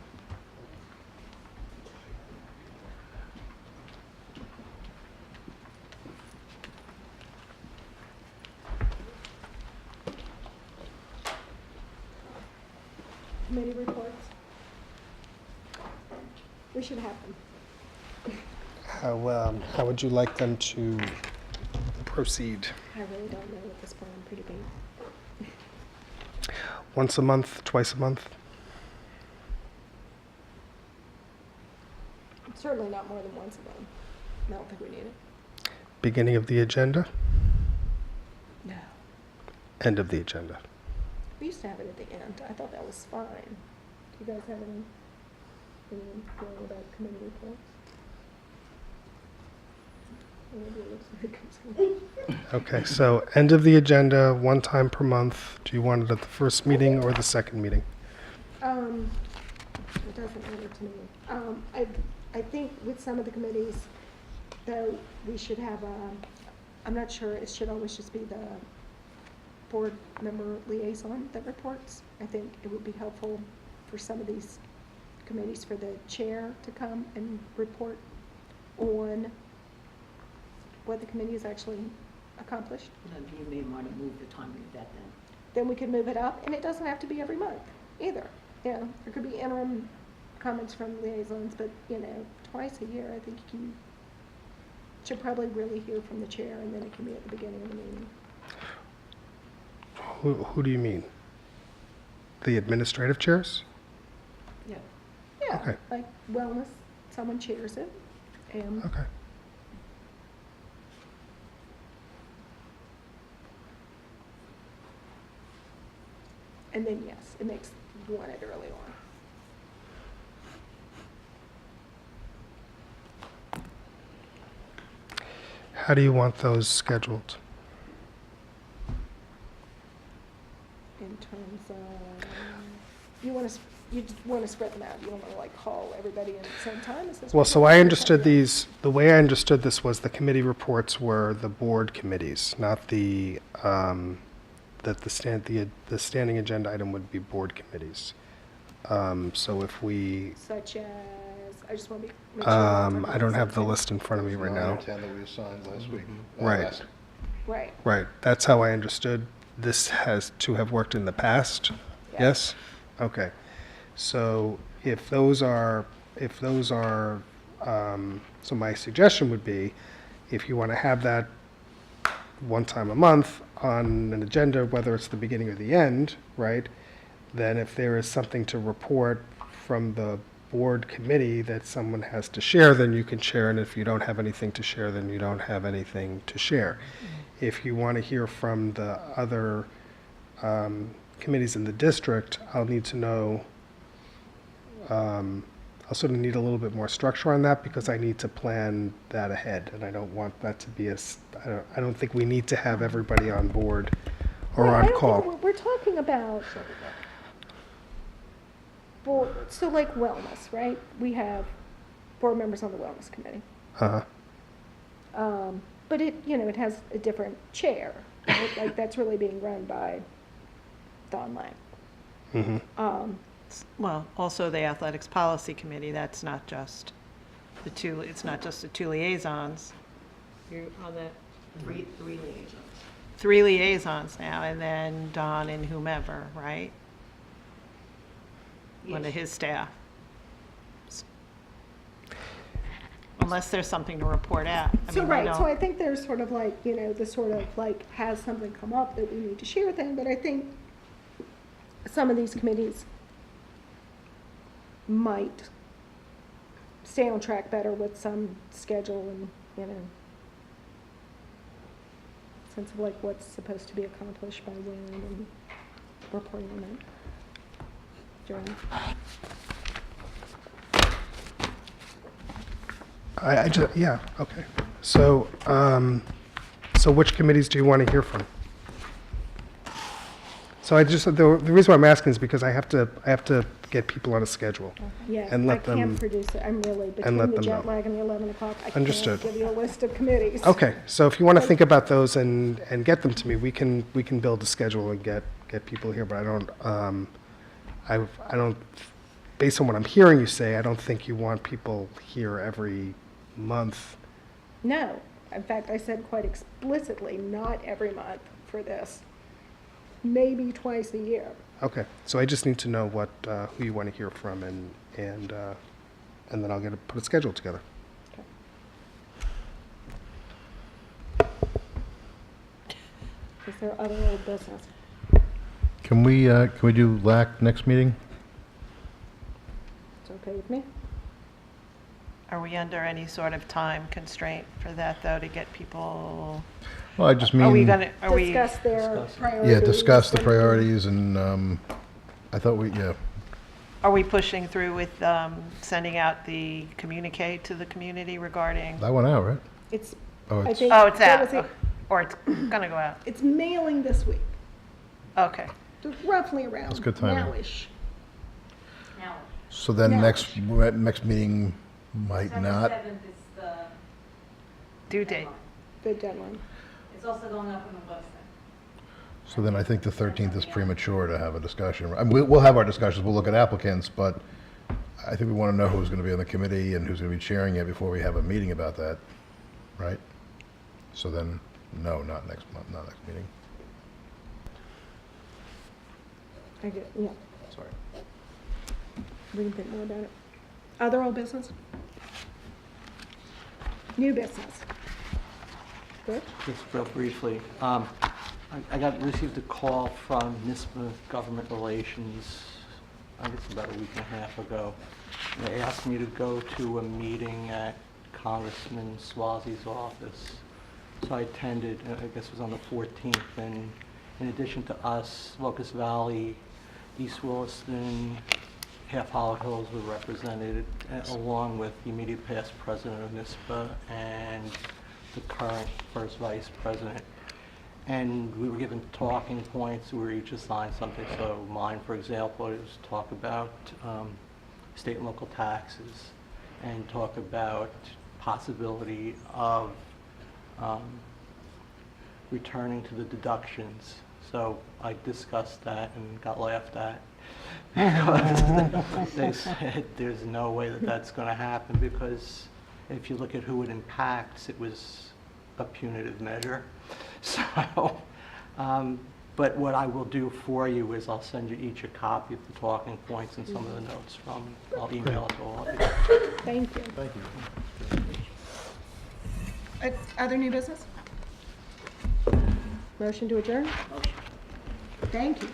Committee reports. We should have them. How would you like them to proceed? I really don't know at this point, I'm pretty big. Once a month, twice a month? Certainly not more than once a month. I don't think we need it. Beginning of the agenda, No. end of the agenda. We used to have it at the end. I thought that was fine. Do you guys have any feeling about committee reports? Maybe it looks like it's Okay, so end of the agenda, one time per month. Do you want it at the first meeting or the second meeting? It doesn't matter to me. I think with some of the committees, though, we should have I'm not sure, it should always just be the board member liaison that reports. I think it would be helpful for some of these committees for the chair to come and report on what the committee has actually accomplished. You may want to move the timing of that then. Then we could move it up, and it doesn't have to be every month either. There could be interim comments from liaisons, but, twice a year, I think you should probably really hear from the chair, and then it can be at the beginning of the meeting. Who do you mean? The administrative chairs? Yeah, Okay. like wellness, someone chairs it, and Okay. and then, yes, it makes you want it early on. How do you want those scheduled? In terms of, you just want to spread them out. You don't want to call everybody in at the same time? Is this Well, what so you're I saying? understood the way I understood this was the committee reports were the board committees, not that the standing agenda item would be board committees. So if we, Such as, I just want to make sure. we're talking I don't about have the something. list in front of me right 9 now. or 10 that we assigned last week. Right. Last- Right. Right, that's how I understood this has to have worked in the past? Yeah. Yes? Okay. So if those are, so my suggestion would be, if you want to have that one time a month on an agenda, whether it's the beginning or the end, right? Then if there is something to report from the board committee that someone has to share, then you can share, and if you don't have anything to share, then you don't have anything to share. If you want to hear from the other committees in the district, I'll need to know, I'll sort of need a little bit more structure on that because I need to plan that ahead, and I don't want that to be I don't think we need to have everybody on board or Right, I on don't call. think we're talking about, so like wellness, right? We have board members on the wellness committee. Uh-huh. But it, you know, it has a different chair, right? Like, that's really being run by Don Lang. Well, also the Athletics Policy Committee, that's not just the two, it's not just the two liaisons. You're on that, three liaisons. Three liaisons now, and then Don and whomever, right? One of his staff. Unless there's something to report out. I So, mean, right, so I don't- think there's sort of like, you know, the sort of like, has something come up that we need to share thing, but I think some of these committees might stay on track better with some schedule and, you know, sense of like what's supposed to be accomplished by when and reporting on that. Joanne? I just, yeah, okay. So, so which committees do you want to hear from? So I just, the reason why I'm asking is because I have to get people on a schedule. Yeah, And let I them- can't produce it, I'm really, between let the them jet know. lag and the 11 o'clock, I can't Understood. give you a list of committees. Okay, so if you want to think about those and get them to me, we can build a schedule and get people here, but I don't, based on what I'm hearing you say, I don't think you want people here every month. No, in fact, I said quite explicitly, not every month for this, maybe twice a year. Okay, so I just need to know what, who you want to hear from and then I'll put a schedule together. Is there other old business? Can we do LAC next meeting? It's okay with me? Are we under any sort of time constraint for that, though, to get people? Well, I just mean. Are we gonna, are we, Discuss their Discuss it. priorities. Yeah, discuss the and- priorities and, I thought yeah. are we pushing through with sending out the communique to the community regarding? That went out, right? It's, Oh, I it's, think. Oh, it's that out, was it. or it's gonna go out? It's mailing this week, Okay. so roughly around That's good timing. now-ish. so then No. next meeting might not. 7th is the Due date. The deadline. It's also going up on the website. So then I think the 13th is premature to have a discussion. I mean, we'll have our discussions, we'll look at applicants, but I think we want to know who's going to be on the committee and who's going to be chairing it before we have a meeting about that, right? So then, no, not next month, not next meeting. I get, yeah, Sorry. we can think more about it. Other old business? New business? Good? Just real briefly, I received a call from NISBA Government Relations, I guess about a week and a half ago. They asked me to go to a meeting at Congressman Swazi's office. So I attended, I guess it was on the 14th, and in addition to us, Locust Valley, East Williston, half Hollow Hills were represented, along with the immediate past president of NISBA and the current first vice president. And we were given talking points, we were each assigned something. So mine, for example, is talk about state and local taxes and talk about possibility of returning to the deductions. So I discussed that and got laughed at because they said there's no way that that's going to happen, because if you look at who it impacts, it was a punitive measure. So, but what I will do for you is I'll send you each a copy of the talking points and some of the notes from, I'll email it to all of you. Thank you. Thank you. Other new business? Motion to adjourn? Thank you.